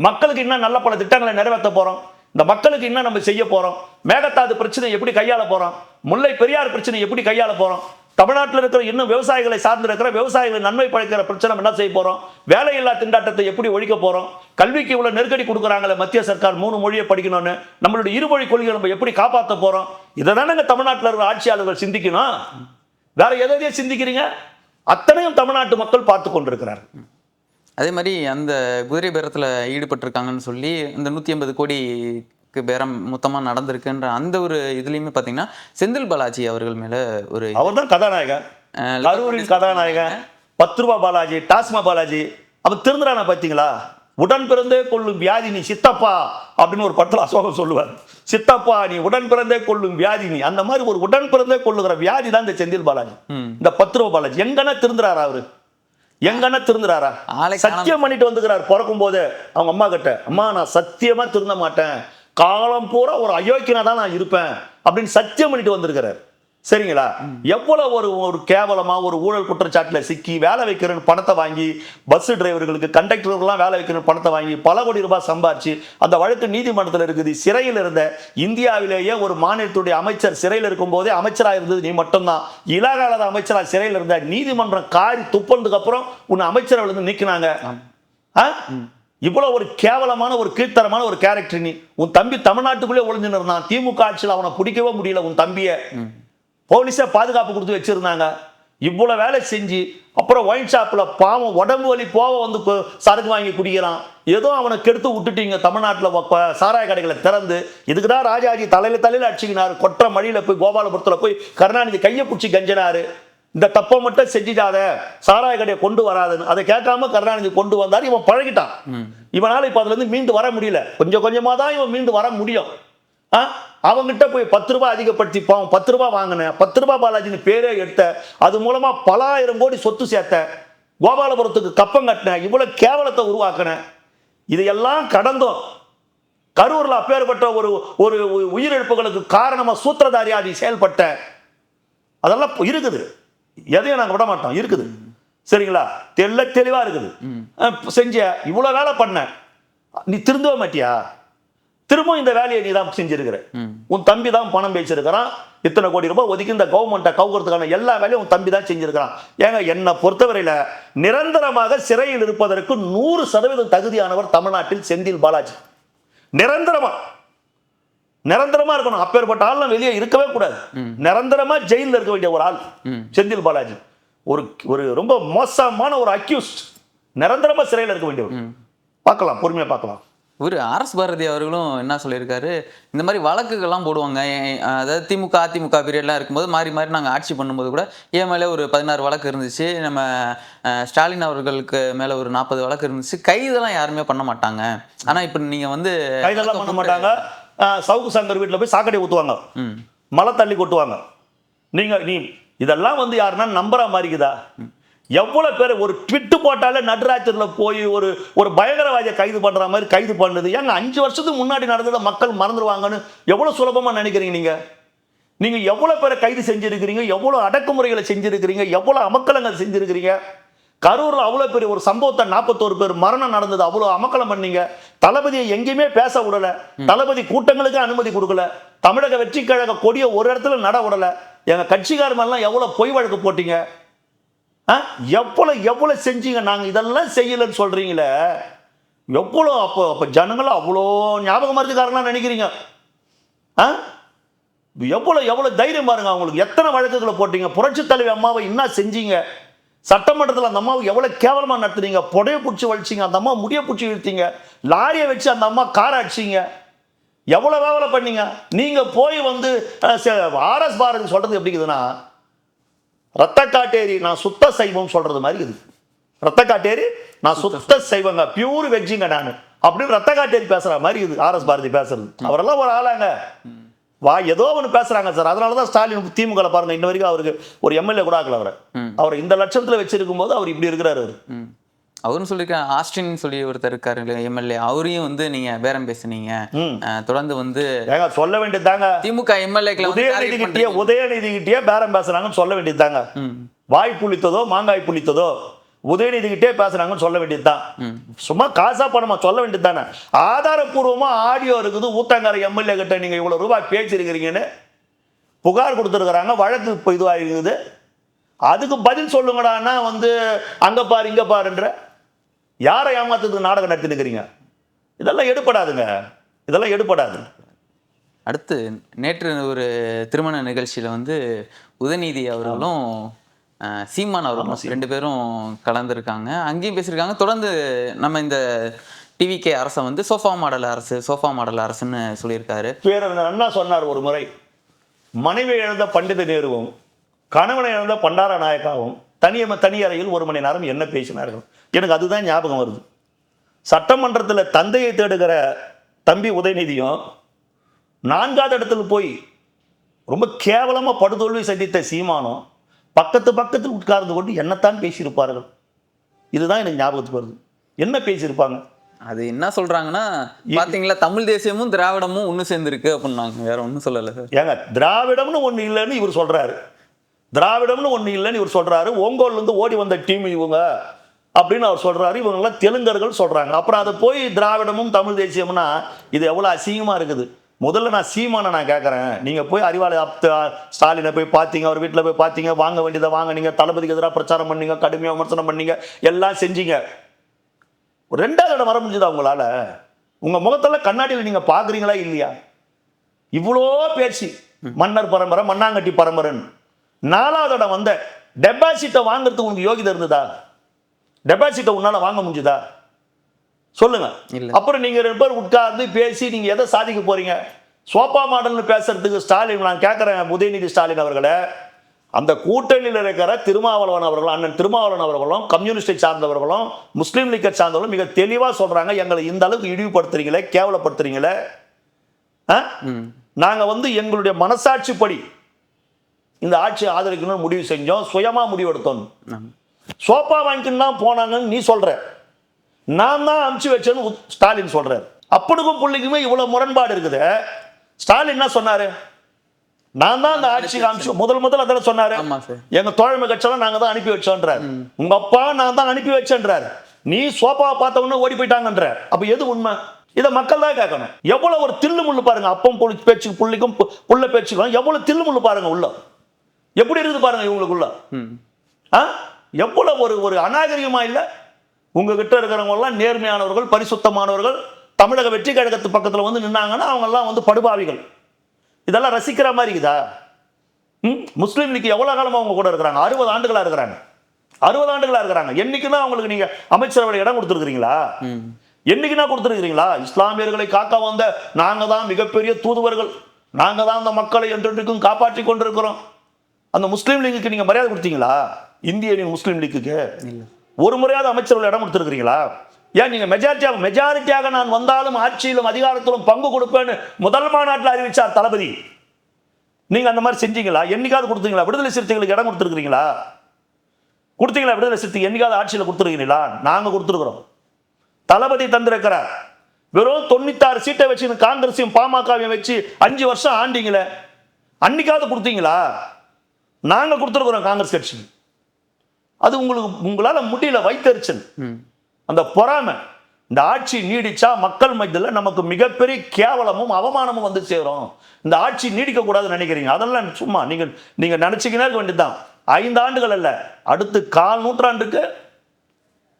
மக்களுக்கு இன்னும் நல்ல பல திட்டங்களை நிறைவேற்ற போறோம். இந்த மக்களுக்கு இன்னும் நம்ம செய்ய போறோம். மேகதாது பிரச்சனை எப்படி கையாள போறோம்? முல்லை பெரியார் பிரச்சனை எப்படி கையாள போறோம்? தமிழ்நாட்டில் இருக்கிற இன்னும் விவசாயிகளை சார்ந்து இருக்கிற விவசாயிகளை நன்மை படைக்கிற பிரச்சனை என்ன செய்ய போறோம்? வேலையில்லா திண்டாட்டத்தை எப்படி ஒழிக்க போறோம்? கல்விக்கு இவ்வளவு நெருக்கடி கொடுக்குறாங்களே மத்திய சர்க்கார், 3 மொழியை படிக்கணும்னு, நம்மளுடைய இருமொழி கொள்கையை நம்ம எப்படி காப்பாற்ற போறோம்? இதை தானே தமிழ்நாட்டில் இருக்கிற ஆட்சியாளர்கள் சிந்திக்கணும். வேற எதையே சிந்திக்கிறீங்க? அத்தனையும் தமிழ்நாட்டு மக்கள் பார்த்து கொண்டிருக்கிறார். அதே மாதிரி அந்த குதிரை பேரத்தில் ஈடுபட்டிருக்காங்கன்னு சொல்லி இந்த 150 கோடிக்கு பேரம் மொத்தமாக நடந்திருக்குன்ற அந்த ஒரு இதுலேயுமே பார்த்தீங்கன்னா செந்தில் பாலாஜி அவர்கள் மேலே ஒரு அவர் தான் கதாநாயகன், கரூரின் கதாநாயகன். 10 ரூபாய் பாலாஜி, டாஸ்மா பாலாஜி. அவன் திருந்துறான பார்த்தீங்களா? உடன் பிறந்தே கொள்ளும் வியாதி நீ சித்தப்பா அப்படின்னு ஒரு படத்தில் அசோகம் சொல்லுவார். சித்தப்பா நீ உடன் பிறந்தே கொள்ளும் வியாதி நீ. அந்த மாதிரி ஒரு உடன் பிறந்தே கொள்ளுகிற வியாதி தான் இந்த செந்தில் பாலாஜி. இந்த 10 ரூபாய் பாலாஜி எங்கன்னா திருந்துறாரா? அவரு எங்கன்னா திருந்துறாரா? சத்தியம் பண்ணிட்டு வந்துக்கிறார் பிறக்கும் போது அவங்க அம்மா கிட்ட, அம்மா நான் சத்தியமா திருந்த மாட்டேன், காலம் பூரா ஒரு அயோக்கியனா தான் நான் இருப்பேன் அப்படின்னு சத்தியம் பண்ணிட்டு வந்திருக்கிறார். சரிங்களா? எவ்வளவு ஒரு கேவலமா ஒரு ஊழல் குற்றச்சாட்டுல சிக்கி வேலை வைக்கிறேன்னு பணத்தை வாங்கி, பஸ் டிரைவர்களுக்கு கண்டக்டர்கள்லாம் வேலை வைக்கிறேன்னு பணத்தை வாங்கி பல கோடி ரூபாய் சம்பாரிச்சு அந்த வழக்கு நீதிமன்றத்தில் இருக்குது. சிறையில் இருந்த இந்தியாவிலேயே ஒரு மாநிலத்துடைய அமைச்சர் சிறையில் இருக்கும் போதே அமைச்சராக இருந்தது நீ மட்டும்தான். இலாகாத அமைச்சராக சிறையில் இருந்த, நீதிமன்றம் காரி துப்புனதுக்கு அப்புறம் உன்னை அமைச்சரவை இருந்து நீக்கினாங்க. இவ்வளவு ஒரு கேவலமான ஒரு கீழ்த்தரமான ஒரு கேரக்டர் நீ. உன் தம்பி தமிழ்நாட்டுக்குள்ளே ஒளிஞ்சுன்னு இருந்தான். திமுக ஆட்சியில் அவனை பிடிக்கவே முடியல. உன் தம்பியை போலீஸே பாதுகாப்பு கொடுத்து வச்சிருந்தாங்க. இவ்வளவு வேலை செஞ்சு அப்புறம் ஒயின் ஷாப்ல பாவம் உடம்பு வலி போக வந்து சரக்கு வாங்கி குடிக்கிறான். ஏதோ அவனை கெடுத்து விட்டுட்டீங்க. தமிழ்நாட்டில் சாராய கடைகளை திறந்து இதுக்கு தான் ராஜாஜி தலையில அடிச்சுக்கினாரு. கொற்ற மழியில போய் கோபாலபுரத்தில் போய் கருணாநிதி கையை பிடிச்சி கஞ்சினாரு. இந்த தப்பை மட்டும் செஞ்சிடாத, சாராய கடையை கொண்டு வராதுன்னு. அதை கேட்காம கருணாநிதி கொண்டு வந்தார். இவன் பழகிட்டான். இவனால இப்ப அதுல இருந்து மீண்டு வர முடியல. கொஞ்சம் கொஞ்சமா தான் இவன் மீண்டு வர முடியும். அவங்கிட்ட போய் 10 ரூபாய் அதிகப்படுத்தி 10 ரூபாய் வாங்கின, 10 ரூபாய் பாலாஜின்னு பேரே எடுத்த, அது மூலமா பல ஆயிரம் கோடி சொத்து சேர்த்த, கோபாலபுரத்துக்கு கப்பம் கட்டின, இவ்வளவு கேவலத்தை உருவாக்கின. இதையெல்லாம் கடந்தோம். கரூர்ல அப்பேற்பட்ட ஒரு உயிரிழப்புகளுக்கு காரணமா சூத்திரதாரியாதி செயல்பட்ட, அதெல்லாம் இருக்குது. எதையும் நாங்க விட மாட்டோம். இருக்குது. சரிங்களா? தெளிவா இருக்குது. செஞ்ச இவ்வளவு வேலை பண்ண, நீ திருந்தவே மாட்டியா? திரும்ப இந்த வேலையை நீ தான் செஞ்சிருக்கிற. உன் தம்பி தான் பணம் பேசிருக்கிறான். இத்தனை கோடி ரூபாய் ஒதுக்கி இந்த கவர்மெண்ட்டை கவுக்கிறதுக்கான எல்லா வேலையும் உன் தம்பி தான் செஞ்சிருக்கிறான். ஏங்க, என்னை பொறுத்தவரையில நிரந்தரமாக சிறையில் இருப்பதற்கு 100% தகுதியானவர் தமிழ்நாட்டில் செந்தில் பாலாஜி. நிரந்தரமா இருக்கணும். அப்பேற்பட்ட ஆள் வெளியே இருக்கவே கூடாது. நிரந்தரமா ஜெயிலில் இருக்க வேண்டிய ஒரு ஆள் செந்தில் பாலாஜி. ஒரு ரொம்ப மோசமான ஒரு அக்யூஸ்ட், நிரந்தரமா சிறையில் இருக்க வேண்டியவர். பார்க்கலாம், பொறுமையா பார்க்கலாம். ஒரு ஆர்எஸ் பாரதி அவர்களும் என்ன சொல்லியிருக்காரு, இந்த மாதிரி வழக்குகள்லாம் போடுவாங்க. அதாவது திமுக அதிமுக பீரியட்லாம் இருக்கும்போது மாறி நாங்கள் ஆட்சி பண்ணும்போது கூட என் மேலே ஒரு 16 வழக்கு இருந்துச்சு. நம்ம ஸ்டாலின் அவர்களுக்கு மேலே ஒரு 40 வழக்கு இருந்துச்சு. கைதெல்லாம் யாருமே பண்ண மாட்டாங்க. ஆனால் இப்போ நீங்கள் வந்து கைதெல்லாம் பண்ண மாட்டாங்க. சவுக்கு சங்கர் வீட்டில் போய் சாக்கடை ஊற்றுவாங்க, மலை தள்ளி கொட்டுவாங்க. நீ இதெல்லாம் வந்து யாருன்னா நம்புற மாதிரிக்குதா? எவ்வளவு பேர் ஒரு ட்விட்டு போட்டாலே நடுராத்திரில போய் ஒரு பயங்கரவாதியை கைது பண்ற மாதிரி கைது பண்ணுது. ஏங்க, 5 வருஷத்துக்கு முன்னாடி நடந்ததை மக்கள் மறந்துடுவாங்கன்னு எவ்வளவு சுலபமா நினைக்கிறீங்க? நீங்க எவ்வளவு பேரை கைது செஞ்சிருக்கிறீங்க, எவ்வளவு அடக்குமுறைகளை செஞ்சிருக்கிறீங்க, எவ்வளவு அமக்கலங்கள் செஞ்சிருக்கிறீங்க. கரூர்ல அவ்வளவு பெரிய ஒரு சம்பவத்தை 41 பேர் மரணம் நடந்தது, அவ்வளவு அமக்கலம் பண்ணீங்க. தளபதியை எங்கேயுமே பேச விடல. தளபதி கூட்டங்களுக்கு அனுமதி கொடுக்கல. தமிழக வெற்றி கழக கொடிய ஒரு இடத்துல நட விடல. எங்க கட்சிக்காரர் மேலாம் எவ்வளவு பொய் வழக்கு போட்டீங்க, எவ்வளவு செஞ்சீங்க. நாங்க இதெல்லாம் செய்யலன்னு சொல்றீங்களே, எவ்வளவு அப்போ ஜனங்களும் அவ்வளோ ஞாபகம் மருந்துக்காரங்களா நினைக்கிறீங்க? எவ்வளவு தைரியம் பாருங்க. அவங்களுக்கு எத்தனை வழக்குகளை போட்டீங்க. புரட்சி தலைவி அம்மாவை என்ன செஞ்சீங்க? சட்டமன்றத்தில் அந்த அம்மாவை எவ்வளவு கேவலமா நடத்துறீங்க. புடைய பிடிச்சி வலிச்சிங்க, அந்த அம்மா முடிய பிடிச்சி இழுத்தீங்க. லாரியை வச்சு அந்த அம்மா காரை அடிச்சிங்க. எவ்வளவு வேலை பண்ணீங்க. நீங்க போய் வந்து ஆர்எஸ் பாரதி சொல்றது எப்படி இருக்குதுன்னா, ரத்த காட்டேரி நான் சுத்த சைவம் சொல்றது மாதிரி இது. ரத்த காட்டேரி நான் சுத்த சைவங்க, பியூர் வெஜ்ஜிங்க நான் அப்படின்னு ரத்த காட்டேரி பேசுற மாதிரி இது ஆர்எஸ் பாரதி பேசுறது. அவரெல்லாம் ஒரு ஆளாங்க, ஏதோ ஒன்று பேசுறாங்க சார். அதனாலதான் ஸ்டாலின் திமுக பாருங்க இன்ன வரைக்கும் அவருக்கு ஒரு எம்எல்ஏ கூட ஆக்கல. அவர் இந்த லட்சத்துல வச்சிருக்கும் போது அவர் இப்படி இருக்கிறாரு. அவரும் சொல்லியிருக்காரு. ஆஸ்டின் சொல்லி ஒருத்தர் இருக்காரு எம்எல்ஏ, அவரையும் வந்து நீங்க பேரம் பேசுனீங்க, தொடர்ந்து வந்து சொல்ல வேண்டியதாங்க. திமுக எம்எல்ஏக்களை உதயநிதி கிட்டே பேரம் பேசுறாங்கன்னு சொல்ல வேண்டியதுதாங்க. வாய் புளித்ததோ மாங்காய் புளித்ததோ உதயநிதி கிட்டே பேசுறாங்கன்னு சொல்ல வேண்டியதுதான். சும்மா காசா பணமா சொல்ல வேண்டியதுதானே. ஆதாரப்பூர்வமா ஆடியோ இருக்குது. ஊத்தங்கரை எம்எல்ஏ கிட்ட நீங்க இவ்வளவு ரூபாய் பேசிருக்கிறீங்கன்னு புகார் கொடுத்துருக்குறாங்க, வழக்கு இப்போ இதுவாயிருக்குது. அதுக்கு பதில் சொல்லுங்கடான்னா வந்து அங்க பாரு இங்க பாருன்ற யாரை ஏமாத்துறதுக்கு நாடகம் நடத்தி நிற்கிறீங்க. இதெல்லாம் எடுபடாதுங்க, இதெல்லாம் எடுபடாது. அடுத்து நேற்று ஒரு திருமண நிகழ்ச்சியில வந்து உதயநிதி அவர்களும் சீமான் அவர்களும் 2 பேரும் கலந்துருக்காங்க. அங்கேயும் பேசியிருக்காங்க. தொடர்ந்து நம்ம இந்த டிவிகே அரசை வந்து சோஃபா மாடல் அரசுன்னு சொல்லியிருக்காரு. பேரறிஞர் அண்ணா சொன்னார் ஒரு முறை, மனைவி இழந்த பண்டித நேருவும் கணவனை இழந்த பண்டார நாயக்காவும் தனி அறையில் 1 மணி நேரம் என்ன பேசினார்கள். எனக்கு அதுதான் ஞாபகம் வருது. சட்டமன்றத்தில் தந்தையை தேடுகிற தம்பி உதயநிதியும் 4வது இடத்துல போய் ரொம்ப கேவலமா படுதோல்வி சந்தித்த சீமானும் பக்கத்தில் உட்கார்ந்து கொண்டு என்னத்தான் பேசியிருப்பார்கள். இதுதான் எனக்கு ஞாபகத்துக்கு வருது. என்ன பேசியிருப்பாங்க? அது என்ன சொல்றாங்கன்னா, பாத்தீங்களா தமிழ் தேசியமும் திராவிடமும் ஒன்று சேர்ந்துருக்கு அப்படின்னாங்க. வேற ஒன்றும் சொல்லலை சார். ஏங்க திராவிடம்னு ஒன்று இல்லைன்னு இவர் சொல்றாரு, ஓங்கோல்லேருந்து ஓடி வந்த டீம் இவங்க அப்படின்னு அவர் சொல்றாரு. இவங்கெல்லாம் தெலுங்கர்கள் சொல்றாங்க. அப்புறம் அதை போய் திராவிடமும் தமிழ் தேசியம்னா இது எவ்வளோ அசிங்கமா இருக்குது. முதல்ல நான் சீமானை நான் கேட்குறேன், நீங்கள் போய் அறிவாலய ஸ்டாலினை போய் பார்த்தீங்க, அவர் வீட்டில் போய் பார்த்தீங்க, வாங்க வேண்டியதை வாங்கினீங்க, தளபதிக்கு எதிராக பிரச்சாரம் பண்ணீங்க, கடுமையாக விமர்சனம் பண்ணீங்க, எல்லாம் செஞ்சீங்க. 2வது இடம் வர முடிஞ்சுதா உங்களால்? உங்கள் முகத்தில் கண்ணாடியில் நீங்கள் பார்க்குறீங்களா இல்லையா? இவ்வளோ பேசி மன்னர் பரம்பரை மண்ணாங்கட்டி பரம்பரைன்னு 4வது இடம் வந்த டெபாசிட்டை வாங்குறதுக்கு உங்களுக்கு யோகிதை இருந்ததா? டெபாசிட்டை உன்னால் வாங்க முடிஞ்சுதா சொல்லுங்க. அப்புறம் நீங்க 2 பேர் உட்கார்ந்து பேசி நீங்க எதை சாதிக்க போறீங்க? சோப்பா மாடல்னு பேசுறதுக்கு ஸ்டாலின் நான் கேட்கிறேன், உதயநிதி ஸ்டாலின் அவர்களே, அந்த கூட்டணியில் இருக்கிற திருமாவளவன் அவர்களும் அண்ணன் திருமாவளவன் அவர்களும் கம்யூனிஸ்டை சார்ந்தவர்களும் முஸ்லீம் லீக்கை சார்ந்தவர்களும் மிக தெளிவாக சொல்றாங்க, எங்களை இந்த அளவுக்கு இழிவுபடுத்துறீங்களே, கேவலப்படுத்துறீங்களே. நாங்க வந்து எங்களுடைய மனசாட்சிப்படி இந்த ஆட்சியை ஆதரிக்கணும்னு முடிவு செஞ்சோம், சுயமா முடிவெடுத்தோம். சோப்பா வாங்கிட்டு தான் போனாங்கன்னு நீ சொல்ற, நான் தான் அனுப்பிச்சு வச்சேன்னு ஸ்டாலின் சொல்றாரு. அப்பனுக்கும் புள்ளிக்குமே இவ்வளவு முரண்பாடு இருக்குது. ஸ்டாலின் என்ன சொன்னாரு? நான் தான் அந்த ஆட்சிக்கு அனுப்பிச்சு முதல் அதில் சொன்னாரு, எங்க தோழமை கட்சியெல்லாம் நாங்க தான் அனுப்பி வச்சோன்றார். உங்க அப்பா நான் தான் அனுப்பி வச்சேன்றார். நீ சோப்பாவை பார்த்த உடனே ஓடி போயிட்டாங்கன்ற. அப்ப எது உண்மை? இதை மக்கள் தான் கேட்கணும். எவ்வளவு ஒரு தில்லு முள்ளு பாருங்க, அப்பம் பேச்சுக்கு புள்ளிக்கும் புள்ள பேச்சுக்கும் எவ்வளவு தில்லு முள்ளு பாருங்க உள்ள, எப்படி இருக்குது பாருங்க இவங்களுக்குள்ள. எவ்வளவு ஒரு அநாகரிகமா இல்லை? உங்ககிட்ட இருக்கிறவங்க எல்லாம் நேர்மையானவர்கள், பரிசுத்தமானவர்கள். தமிழக வெற்றி கழகத்து பக்கத்தில் வந்து நின்னாங்கன்னா அவங்க எல்லாம் வந்து படுபாவிகள். இதெல்லாம் ரசிக்கிற மாதிரி இருக்குதா? முஸ்லீம் லீக் எவ்வளவு காலமா அவங்க கூட இருக்கிறாங்க? 60 ஆண்டுகளா இருக்கிறாங்க. 60 ஆண்டுகளா இருக்கிறாங்க. என்னைக்குன்னா அவங்களுக்கு நீங்க அமைச்சரவையில் இடம் கொடுத்துருக்கீங்களா? என்னைக்குன்னா கொடுத்துருக்கீங்களா? இஸ்லாமியர்களை காக்க வந்த நாங்க தான் மிகப்பெரிய தூதுவர்கள், நாங்க தான் அந்த மக்களை என்றென்றைக்கும் காப்பாற்றி கொண்டிருக்கிறோம். அந்த முஸ்லீம் லீக்குக்கு நீங்க மரியாதை கொடுத்தீங்களா? இந்திய முஸ்லீம் லீக்குக்கு ஒரு முறையாவது அமைச்சர்கள் இடம் கொடுத்துருக்கீங்களா? ஏன் நீங்க மெஜாரிட்டியாக நான் வந்தாலும் ஆட்சியிலும் அதிகாரத்திலும் பங்கு கொடுப்பேன்னு முதல் மாநாட்டில் அறிவிச்சார் தளபதி. நீங்க அந்த மாதிரி செஞ்சீங்களா? என்னைக்காவது கொடுத்தீங்களா? விடுதலை சிறுத்தைகளுக்கு இடம் கொடுத்துருக்கீங்களா? விடுதலை சிறுத்தை என்னைக்காவது ஆட்சியில் கொடுத்துருக்கீங்களா? நாங்க கொடுத்துருக்கிறோம். தளபதி தந்திருக்கிறார். வெறும் 96 சீட்டை வச்சு காங்கிரஸையும் பாமகவையும் வச்சு 5 வருஷம் ஆண்டீங்களே, அன்னைக்காவது கொடுத்தீங்களா? நாங்க கொடுத்துருக்கிறோம் காங்கிரஸ் கட்சி. அது உங்களால முடியல, வைத்தறிச்சல், அந்த பொறாமை. இந்த ஆட்சி நீடிச்சா மக்கள் மத்தியில் நமக்கு மிகப்பெரிய கேவலமும் அவமானமும் வந்து சேரும். இந்த ஆட்சி நீடிக்க கூடாதுன்னு நினைக்கிறீங்க. அதெல்லாம் சும்மா நீங்க நினைச்சுக்கினே இருக்க வேண்டியதுதான். 5 ஆண்டுகள் அல்ல, அடுத்து 1/4 நூற்றாண்டுக்கு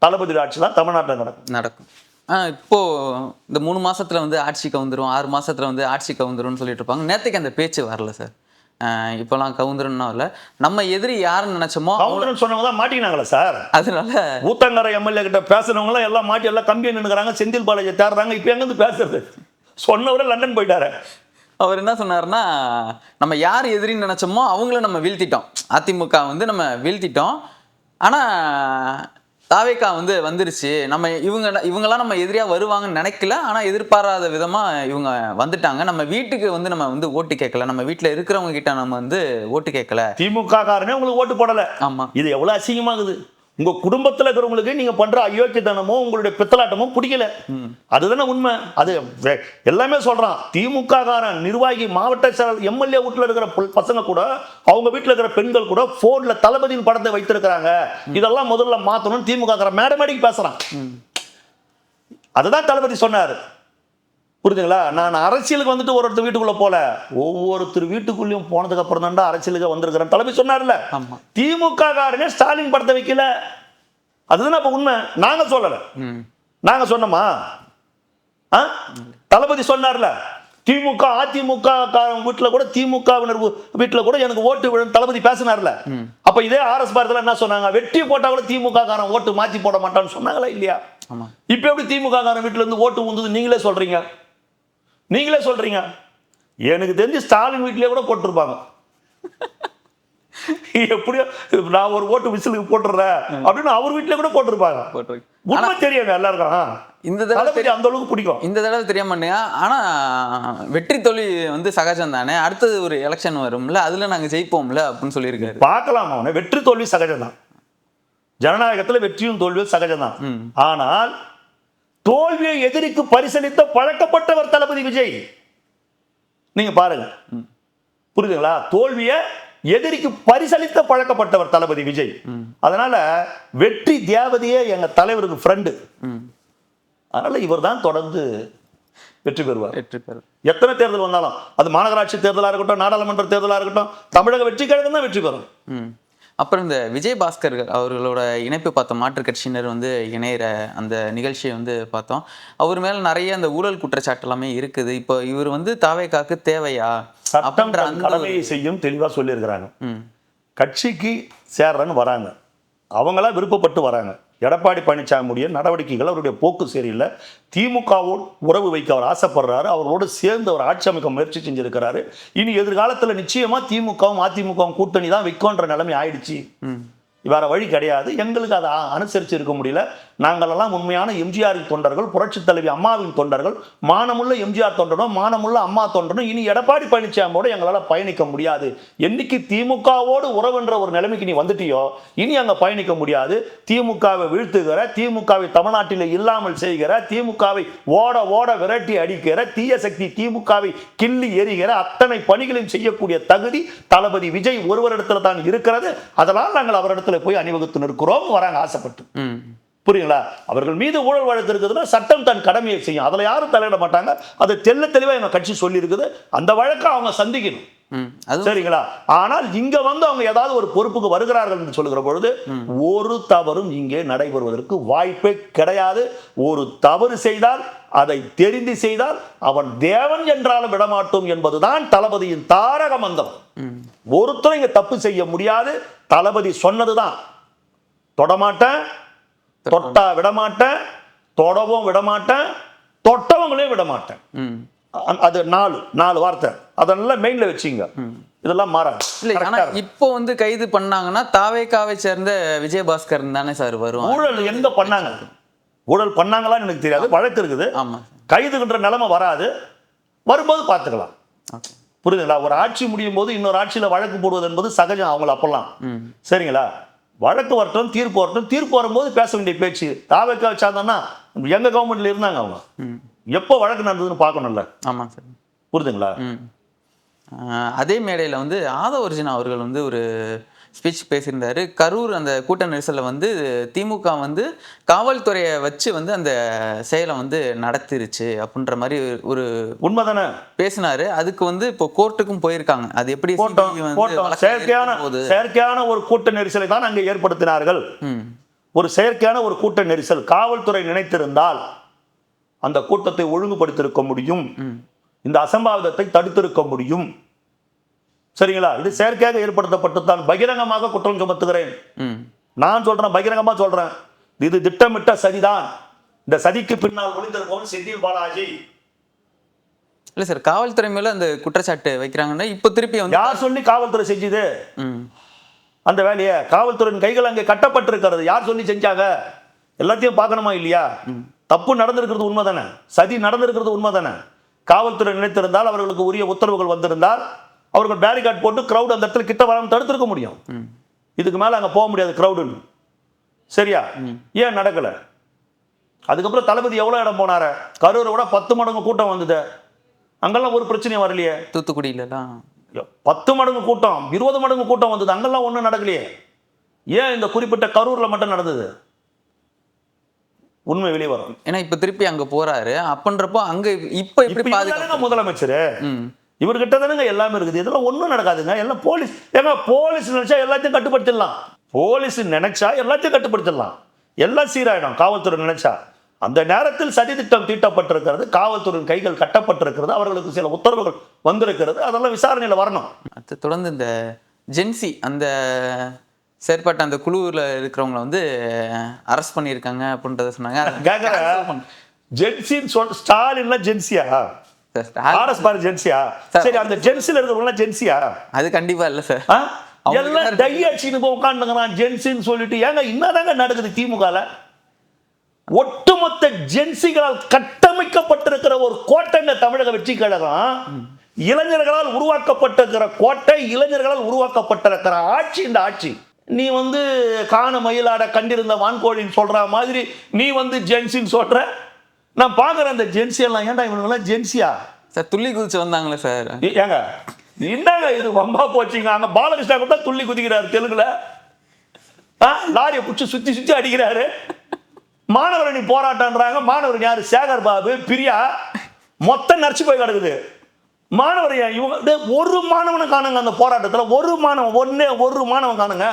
தளபதி ஆட்சி தான் தமிழ்நாட்டில் நடக்கும். இப்போ இந்த 3 மாசத்துல வந்து ஆட்சி கவுந்துரும், 6 மாசத்துல வந்து ஆட்சி கவுந்துரும்னு சொல்லிட்டு இருப்பாங்க. நேற்றுக்கு அந்த பேச்சு வரல சார். இப்பெல்லாம் கவுந்துருன்னா இல்ல, நம்ம எதிரி யாருன்னு நினைச்சோமோ கவுந்துருன்னு சொன்னவங்க தான் மாட்டினாங்களா சார்? அதனால ஊத்தங்கரை எம்எல்ஏ கிட்ட பேசுறவங்க எல்லாம் மாட்டி எல்லாம் கம்பி நின்னுக்கிறாங்க, செந்தில் பாலாஜி தேடுறாங்க. இப்போ எங்கிருந்து பேசுறது? சொன்னவரை லண்டன் போயிட்டாரு. அவர் என்ன சொன்னாருன்னா, நம்ம யார் எதிரின்னு நினைச்சோமோ அவங்கள நம்ம வீழ்த்திட்டோம். அதிமுக வந்து நம்ம வீழ்த்திட்டோம். ஆனா தாவேகா வந்து வந்துருச்சு. நம்ம இவங்கெல்லாம் நம்ம எதிரியா வருவாங்கன்னு நினைக்கல. ஆனா எதிர்பாராத விதமா இவங்க வந்துட்டாங்க. நம்ம வீட்டுக்கு வந்து நம்ம வந்து ஓட்டு கேட்கல. நம்ம வீட்டுல இருக்கிறவங்க கிட்ட நம்ம வந்து ஓட்டு கேட்கல. திமுக காரனே உங்களுக்கு ஓட்டு போடல. ஆமா. இது எவ்வளவு அசிங்கமாகுது. உங்க குடும்பத்துல இருக்கிறவங்களுக்கு நீங்க பண்ற அயோக்கியத்தனமோ உங்களுடைய பித்தலாட்டமோ பிடிக்கல. அதுதானே உண்மை. அது எல்லாமே சொல்றான். திமுக காரன் நிர்வாகி மாவட்ட செயலர் எம்எல்ஏ வீட்டுல இருக்கிற பசங்க கூட அவங்க வீட்டுல இருக்கிற பெண்கள் கூட போன்ல தளபதியின் படத்தை வைத்திருக்கிறாங்க. இதெல்லாம் முதல்ல மாத்தணும் திமுக காரன் மேடமேடிக்கு பேசுறான். அதுதான் தளபதி சொன்னாரு. புரியுதுங்களா? நான் அரசியலுக்கு வந்துட்டு ஒருத்தர் வீட்டுக்குள்ள போல, ஒவ்வொருத்தர் வீட்டுக்குள்ளேயும் போனதுக்கு அப்புறம் தான்டா அரசியலுக்கு வந்திருக்கிறேன் தளபதி சொன்னார்ல. திமுக காரனே ஸ்டாலின் படத்தை வைக்கல. அதுதான் அப்ப உண்மை. நாங்க சொல்லல. நாங்க சொன்னோமா? தளபதி சொன்னார்ல. திமுக அதிமுக வீட்டுல கூட திமுகவினர் வீட்டுல கூட எனக்கு ஓட்டு விழும் தளபதி பேசினார்ல. அப்ப இதே ஆர்எஸ் பாரதியில என்ன சொன்னாங்க? வெற்றி போட்டா கூட திமுக காரன் ஓட்டு மாத்தி போட மாட்டான்னு சொன்னாங்களா இல்லையா? இப்ப எப்படி திமுக காரன் வீட்டுல இருந்து ஓட்டு வந்தது நீங்களே சொல்றீங்க? நீங்களே சொல்றீங்க. எனக்கு தெரிஞ்சு ஸ்டாலின் வீட்டிலேயே கூட போட்டிருப்பாங்க. எப்படியோ நான் ஒரு ஓட்டு விசிலுக்கு போட்டுறேன் அப்படின்னு அவர் வீட்டிலே கூட போட்டிருப்பாங்க. உண்மை தெரியும் எல்லாருக்கும். இந்த தடவை அந்த அளவுக்கு பிடிக்கும். இந்த தடவை தெரியாம ஆனா வெற்றி தோல்வி வந்து சகஜம் தானே. அடுத்தது ஒரு எலெக்ஷன் வரும்ல, அதுல நாங்க ஜெயிப்போம்ல அப்படின்னு சொல்லியிருக்காரு. பார்க்கலாம். அவனை வெற்றி தோல்வி சகஜம் தான். ஜனநாயகத்துல வெற்றியும் தோல்வியும் சகஜம் தான். ஆனால் தோல்வியை எதிரிக்கு பரிசளித்த பழக்கப்பட்டவர் தளபதி விஜய். நீங்க பாருங்க. புரியுதுங்களா? தோல்வியை எதிரிக்கு பரிசளித்த பழக்கப்பட்டவர் தளபதி விஜய். அதனால வெற்றி தேவதையே எங்க தலைவருக்கு ஃப்ரெண்டு. அதனால இவர் தான் தொடர்ந்து வெற்றி பெறுவார். எத்தனை தேர்தல் வந்தாலும், அது மாநகராட்சி தேர்தலா இருக்கட்டும், நாடாளுமன்ற தேர்தலா இருக்கட்டும், தமிழக வெற்றி கழகம் தான் வெற்றி பெறும். அப்புறம் இந்த விஜயபாஸ்கர் அவர்களோட இணைப்பு பார்த்தோம். மாற்றுக் கட்சியினர் வந்து இணையிற அந்த நிகழ்ச்சியை வந்து பார்த்தோம். அவர் மேல நிறைய அந்த ஊழல் குற்றச்சாட்டு எல்லாமே இருக்குது. இப்போ இவர் வந்து தாவேகாக்கு தேவையா? சட்டம் கடமையை செய்யும் தெளிவா சொல்லியிருக்கிறாங்க. கட்சிக்கு சேர்றன்னு வராங்க, அவங்களா விருப்பப்பட்டு வராங்க. எடப்பாடி பழனிசாமியுடைய நடவடிக்கைகள், அவருடைய போக்கு சரியில்லை. திமுகவோடு உறவு வைக்க அவர் ஆசைப்படுறாரு. அவரோடு சேர்ந்து அவர் ஆட்சி அமைக்க முயற்சி செஞ்சிருக்கிறாரு. இனி எதிர்காலத்தில் நிச்சயமா திமுகவும் அதிமுகவும் கூட்டணி தான் வைக்கோன்ற நிலைமை ஆயிடுச்சு. வேற வழி கிடையாது. எங்களுக்கு அதை அனுசரித்து இருக்க முடியல. நாங்களெல்லாம் உண்மையான எம்ஜிஆரின் தொண்டர்கள், புரட்சி தலைவி அம்மாவின் தொண்டர்கள், மானமுள்ள எம்ஜிஆர் தொண்டனும் மானமுள்ள அம்மா தொண்டனும். இனி எடப்பாடி பழனிசாமியோடு எங்களால் பயணிக்க முடியாது. என்னைக்கு திமுகவோடு உறவுன்ற ஒரு நிலைமைக்கு நீ வந்துட்டியோ, இனி அங்கே பயணிக்க முடியாது. திமுகவை வீழ்த்துகிற, திமுகவை தமிழ்நாட்டில் இல்லாமல் செய்கிற, திமுகவை ஓட ஓட விரட்டி அடிக்கிற தீய சக்தி, திமுகவை கிள்ளி எறிகிற அத்தனை பணிகளையும் செய்யக்கூடிய தகுதி தளபதி விஜய் ஒருவரிடத்துல தான் இருக்கிறது. அதனால் நாங்கள் அவரிடத்துல போய் அணிவகுத்து நிற்கிறோம். வராங்க ஆசைப்பட்டு. புரியுங்களா? அவர்கள் மீது ஊழல் வழக்கு இருக்குதுன்னா சட்டம் தன் கடமையை செய்யும். அதுல யாரும் தலையிட மாட்டாங்க. அது தெளிவா எங்க கட்சி சொல்லி இருக்குது. அந்த வழக்கை அவங்க சந்திக்கணும். சரிங்களா? ஆனால் இங்க வந்து அவங்க ஏதாவது ஒரு பொறுப்புக்கு வருகிறார்கள் என்று சொல்லுகிற பொழுது ஒரு தவறும் இங்கே நடைபெறுவதற்கு வாய்ப்பே கிடையாது. ஒரு தவறு செய்தால், அதை தெரிந்து செய்தால் அவன் தேவன் என்றாலும் விடமாட்டோம் என்பதுதான் தளபதியின் தாரக மந்திரம். ஒருத்தரும் இங்க தப்பு செய்ய முடியாது. தளபதி சொன்னதுதான். தொடமாட்டேன், தொட்டா விடமாட்டேன், தொடவும் விடமாட்டேன், தொட்டவங்களையும் விடமாட்டேன். அது நாலு வார்த்தை. அதெல்லாம் மெயின்ல வச்சுங்க. இதெல்லாம் மாறாது. ஆனா இப்போ வந்து கைது பண்ணாங்கன்னா தாவேகாவை சேர்ந்த விஜயபாஸ்கர் தானே சார் வரும். ஊழல் எங்க பண்ணாங்க? ஊழல் பண்ணாங்களான்னு எனக்கு தெரியாது. வழக்கு இருக்குது. கைதுகின்ற நிலைமை வராது. வரும்போது பார்த்துக்கலாம். புரியுதுங்களா? ஒரு ஆட்சி முடியும் போது இன்னொரு ஆட்சியில வழக்கு போடுவது என்பது சகஜம். அவங்கள அப்பெல்லாம் சரிங்களா? வழக்கு வரட்டும், தீர்ப்பு வரட்டும். தீர்ப்பு வரும்போது பேச வேண்டிய பேச்சு. தாவேகா சார்ந்தா எங்க கவர்மெண்ட்ல இருந்தாங்க அவங்க. எப்போ வழக்கு நடந்ததுன்னு பார்க்கணும்ல. ஆமா சார். புரியுதுங்களா? அதே மேடையில் வந்து ஆதவ அர்ஜுனா அவர்கள் வந்து ஒரு ஸ்பீச் பேசியிருந்தாரு. கரூர் அந்த கூட்ட நெரிசலில் வந்து திமுக வந்து காவல்துறையை வச்சு வந்து அந்த செயலை வந்து நடத்திருச்சு அப்படின்ற மாதிரி ஒரு உண்மைதானே பேசினாரு. அதுக்கு வந்து இப்போ கோர்ட்டுக்கும் போயிருக்காங்க. அது எப்படி செயற்கையான ஒரு கூட்ட நெரிசலை தான் அங்கே ஏற்படுத்தினார்கள். ஒரு செயற்கையான ஒரு கூட்ட நெரிசல். காவல்துறை நினைத்திருந்தால் அந்த கூட்டத்தை ஒழுங்குபடுத்தியிருக்க முடியும். இந்த அசம்பாவிதத்தை தடுத்திருக்க முடியும். சரிங்களா? இது செயற்கையாக ஏற்படுத்தப்பட்டு தான் பகிரங்கமாக குற்றம் சுமத்துகிறேன். நான் சொல்றேன், பகிரங்கமா சொல்றேன். இது திட்டமிட்ட சதிதான். இந்த சதிக்கு பின்னால் ஒளிந்திருப்பவன் செந்தில் பாலாஜி. இல்லை சார், காவல்துறை மேல அந்த குற்றச்சாட்டு வைக்கிறாங்கன்னா இப்போ திருப்பி வந்து யார் சொல்லி காவல்துறை செஞ்சுது ம் அந்த வேலையை? காவல்துறையின் கைகள் அங்கே கட்டப்பட்டிருக்கிறது. யார் சொல்லி செஞ்சாங்க? எல்லாத்தையும் பார்க்கணுமா இல்லையா? தப்பு நடந்திருக்கிறது உண்மை தானே, சதி நடந்திருக்கிறது உண்மை தானே. காவல்துறை நினைத்திருந்தால், அவர்களுக்கு உரிய உத்தரவுகள் வந்திருந்தால், அவர்கள் பேரிகார்ட் போட்டு கிரௌட் அந்த இடத்துல கிட்ட வராமல் தடுத்திருக்க முடியும். இதுக்கு மேலே அங்கே போக முடியாது கிரௌடுன்னு. சரியா? ஏன் நடக்கலை? அதுக்கப்புறம் தளபதி எவ்வளோ இடம் போனார? கரூரை விட 10 மடங்கு கூட்டம் வந்தது. அங்கெல்லாம் ஒரு பிரச்சனையும் வரலையே. தூத்துக்குடியிலலாம் 10 மடங்கு கூட்டம், 20 மடங்கு கூட்டம் வந்தது. அங்கெல்லாம் ஒன்றும் நடக்கலையே. ஏன் இந்த குறிப்பிட்ட கரூரில் மட்டும் நடந்தது? உண்மை வெளியே வரும். ஏன்னா இப்போ திருப்பி அங்கே போறாரு. அப்படின்றப்போ அங்கே இப்போ எப்படி பாதுகாப்பு? முதலமைச்சர் இவர்கிட்ட தானுங்க எல்லாமே இருக்குது. இதெல்லாம் ஒன்றும் நடக்காதுங்க. எல்லாம் போலீஸ். ஏங்க போலீஸ் நினைச்சா எல்லாத்தையும் கட்டுப்படுத்திடலாம். போலீஸ் நினைச்சா எல்லாத்தையும் கட்டுப்படுத்திடலாம். எல்லாம் சீராயிடும். காவல்துறை நினைச்சா. அந்த நேரத்தில் சதி திட்டம் தீட்டப்பட்டிருக்கிறது, காவல்துறையின் கைகள் கட்டப்பட்டிருக்கிறது, அவர்களுக்கு சில உத்தரவுகள் வந்திருக்கிறது. அதெல்லாம் விசாரணையில் வரணும். அது தொடர்ந்து இந்த ஜென்சி அந்த செயற்பட்ட அந்த குழுவில் இருக்கிறவங்களை வந்து அரெஸ்ட் பண்ணியிருக்காங்க அப்படின்றத சொன்னாங்க. ஜென்சின்னு சொல். ஸ்டாலின்ல ஜென்சியா? ஆர்எஸ் பாரு ஜென்சியா? சரி, அந்த ஜென்சில இருக்கிறவங்களாம் ஜென்சியா? அது கண்டிப்பா இல்ல சார். எல்லாம் டை அடிச்சுன்னு போய் உட்காந்துங்கிறான் ஜென்சின்னு சொல்லிட்டு. ஏங்க என்னதாங்க நடக்குது திமுகல? ஒட்டுமொத்த ஜென்சிகளால் கட்டமைக்கப்பட்டிருக்கிற ஒரு கோட்டைங்க தமிழக வெற்றி கழகம். இளைஞர்களால் உருவாக்கப்பட்டிருக்கிற கோட்டை, இளைஞர்களால் உருவாக்கப்பட்டிருக்கிற ஆட்சி இந்த ஆட்சி. நீ வந்து காண மயிலாட கண்டிருந்த வான்கோழின்னு சொல்ற மாதிரி நீ வந்து ஜென்சின்னு சொல்ற. நான் பாக்குறேன் அந்த ஜென்சி எல்லாம். ஏன்டா இவனுங்கெல்லாம் ஜென்சியா சார்? துள்ளி குதிச்சு வந்தாங்களே சார். ஏங்க என்னங்க இது வம்பா போச்சுங்க. அங்க பாலகிருஷ்ணா கூட துள்ளி குதிக்கிறாரு தெலுங்குல. லாரியை பிடிச்சி சுத்தி சுத்தி அடிக்கிறாரு. மாணவரணி போராட்டம்ன்றாங்க. மாணவர் யாரு? சேகர் பாபு, பிரியா, மொத்தம் நடிச்சு போய் கிடக்குது. மாணவர் இவங்க ஒரு மாணவனை காணுங்க அந்த போராட்டத்தில். ஒரு மாணவன் காணுங்க.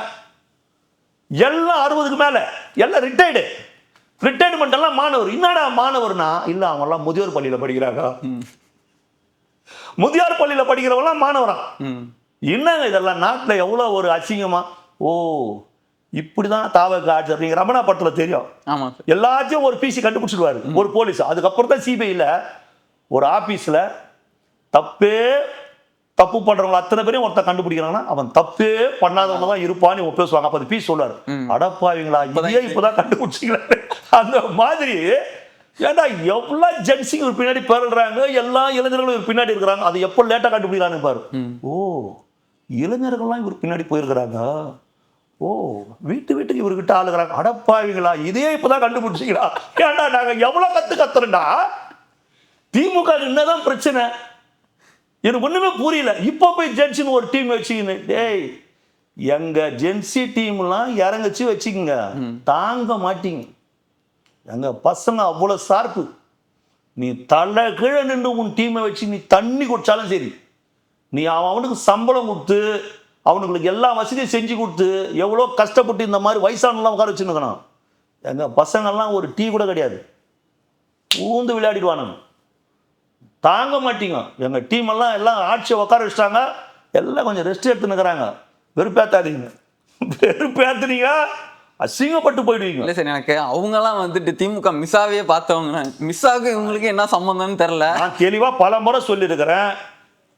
எல்லாம் 60க்கு மேல, எல்லாம் ரிட்டையர்மெண்ட் எல்லாம் மாணவர். என்னடா மாணவர்னா? இல்ல அவங்க எல்லாம் முதியோர் பள்ளியில படிக்கிறாங்க. முதியோர் பள்ளியில படிக்கிறவங்களாம் மாணவரா? என்னங்க இதெல்லாம்? நாட்டில் எவ்வளவு ஒரு அசிங்கமா. ஓ இப்படிதான் தாவக ஆட்சி அப்படிங்கிற ரமணா படத்துல தெரியும். எல்லாத்தையும் ஒரு பிசி கண்டுபிடிச்சிடுவாரு ஒரு போலீஸ். அதுக்கப்புறம் தான் சிபிஐல ஒரு ஆபீஸ்ல தப்பு பண்றவங்க அத்தனை பேரையும் ஒருத்தர் கண்டுபிடிக்கிறாங்கன்னா அவன் தப்பே பண்ணாதவங்க தான் இருப்பான்னு பேசுவாங்க. அப்ப பீஸ் சொல்லுவாரு, அடப்பாவீங்களா இதையே இப்பதான் கண்டுபிடிச்சிங்களா? அந்த மாதிரி. ஏன்னா எவ்வளவு ஜென்சிங் ஒரு பின்னாடி பெறல்றாங்க, எல்லா இளைஞர்களும் இவர் பின்னாடி இருக்கிறாங்க. அது எப்போ லேட்டா கண்டுபிடிக்கிறான்னு பாரு. ஓ இளைஞர்கள்லாம் இவர் பின்னாடி போயிருக்கிறாங்க. ஓ வீட்டுக்கு இவர்கிட்ட ஆளுகிறாங்க. அடப்பாவீங்களா இதையே இப்பதான் கண்டுபிடிச்சிங்களா? ஏன்டா நாங்க எவ்வளவு கத்துறோம்டா. திமுக என்னதான் பிரச்சனை எனக்கு ஒண்ணுமே புரியல. இப்போ போய் ஜென்சின்னு ஒரு டீம் வச்சுக்கின்னு, டேய் எங்க ஜென்சி டீம்லாம் இறங்கச்சு வச்சுக்கோங்க, தாங்க மாட்டீங்க. எங்க பசங்க அவ்வளவு ஷார்ப்பு. நீ தலை கீழே நின்று உன் டீமை வச்சு நீ தண்ணி குடிச்சாலும் சரி, நீ அவனுக்கு சம்பளம் கொடுத்து அவனுங்களுக்கு எல்லா வசதியும் செஞ்சு கொடுத்து எவ்வளோ கஷ்டப்பட்டு இந்த மாதிரி வயசானலாம் உட்கார வச்சுருக்கணும். எங்க பசங்கள்லாம் ஒரு டீ கூட கிடையாது, ஊந்து விளையாடிடுவானுங்க. தாங்க மாட்டீங்க. எங்கள் டீம் எல்லாம் ஆட்சியை உட்கார வச்சுட்டாங்க. எல்லாம் கொஞ்சம் ரெஸ்ட் எடுத்துனுக்குறாங்க. வெறுப்பேத்தாதீங்க. வெறுப்பேத்துனீங்க அசிங்கப்பட்டு போயிடுவீங்க. இல்லை சார், எனக்கு அவங்கெல்லாம் வந்துட்டு திமுக மிஸ்ஸாவே பார்த்தவங்க. மிஸ்ஸாவுக்கு இவங்களுக்கு என்ன சம்பந்தம்னு தெரில. நான் தெளிவாக பல முறை சொல்லியிருக்கிறேன்.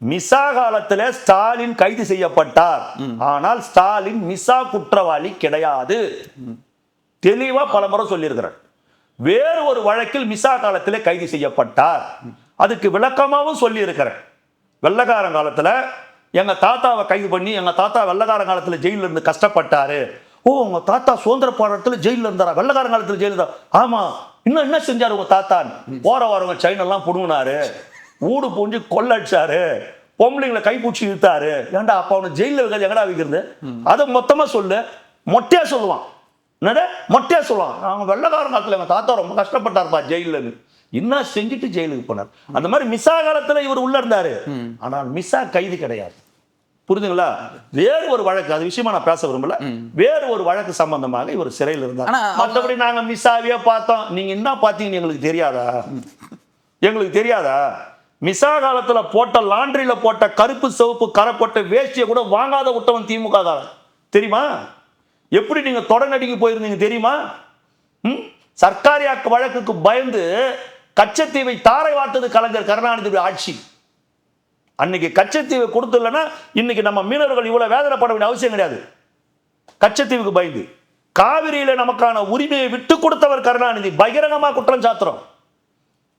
மிசா காலத்தில் ஸ்டாலின் கைது செய்யப்பட்டார். ஆனால் ஸ்டாலின் மிசா குற்றவாளி கிடையாது. தெளிவாக பல முறை சொல்லியிருக்கிறேன். வேறு ஒரு வழக்கில் மிசா காலத்தில் கைது செய்யப்பட்டார். அதுக்கு விளக்கமாகவும் சொல்லி இருக்கிறேன். வெள்ளக்காரன் காலத்தில் எங்க தாத்தாவை கைது பண்ணி, எங்க தாத்தா வெள்ளக்காரன் காலத்தில் ஜெயிலில் இருந்து கஷ்டப்பட்டாரு. ஓ உங்க தாத்தா சுதந்திர போராட்டத்தில் ஜெயிலில் இருந்தாரா? வெள்ளக்காரன் காலத்தில் ஜெயிலில் இருந்தார். ஆமா, இன்னும் என்ன செஞ்சாரு உங்க தாத்தான்னு? போற வரவங்க செயினெல்லாம் புடுங்கினாரு, ஊடு பூஞ்சி கொள்ளடிச்சாரு, பொம்பளைங்களை கைப்பூச்சி இழுத்தாரு. ஏன்டா அப்ப அவனை ஜெயிலில் வைக்கிறது எங்கடா வைக்கிறது? அதை மொத்தமா சொல்லு. மொட்டையா சொல்லுவான். என்னடா மொட்டையா சொல்லுவான், அவங்க வெள்ளக்காரன் காலத்தில் எங்க தாத்தா ரொம்ப கஷ்டப்பட்டாருப்பா ஜெயிலில். என்ன செஞ்சுட்டு ஜெயிலுக்கு போனார். அந்த மாதிரி மிசா காலத்துல இவர் உள்ள இருந்தாரு. ஆனால் மிசா கைது கிடையாது. புரியுதுங்களா? வேறு ஒரு வழக்கு, அது விஷயமா நான் பேச விரும்பல. வேறு ஒரு வழக்கு சம்பந்தமாக இவர் சிறையில் இருந்தார். மற்றபடி நாங்க மிசாவே பார்த்தோம். நீங்க என்ன பார்த்தீங்கன்னு எங்களுக்கு தெரியாதா? எங்களுக்கு தெரியாதா? மிசா காலத்துல போட்ட லாண்டரியில போட்ட கருப்பு சிவப்பு கரை போட்ட வேஷ்டியை கூட வாங்காத விட்டவன் திமுக காரன். தெரியுமா? எப்படி நீங்க தொடர்நடிக்கு போயிருந்தீங்க தெரியுமா? சர்க்காரியாக்கு வழக்குக்கு பயந்து கச்சத்தீவை தாரை வார்த்தது கலைஞர் கருணாநிதி ஆட்சி. அன்னைக்கு கச்சத்தீவை கொடுத்துலன்னா இன்னைக்கு நம்ம மீனவர்கள் இவ்வளவு வேதனைப்பட வேண்டிய அவசியம் கிடையாது. கச்சத்தீவுக்கு பயந்து காவிரியில நமக்கான உரிமையை விட்டு கொடுத்தவர் கருணாநிதி. பகிரங்கமா குற்றம் சாத்துறோம்.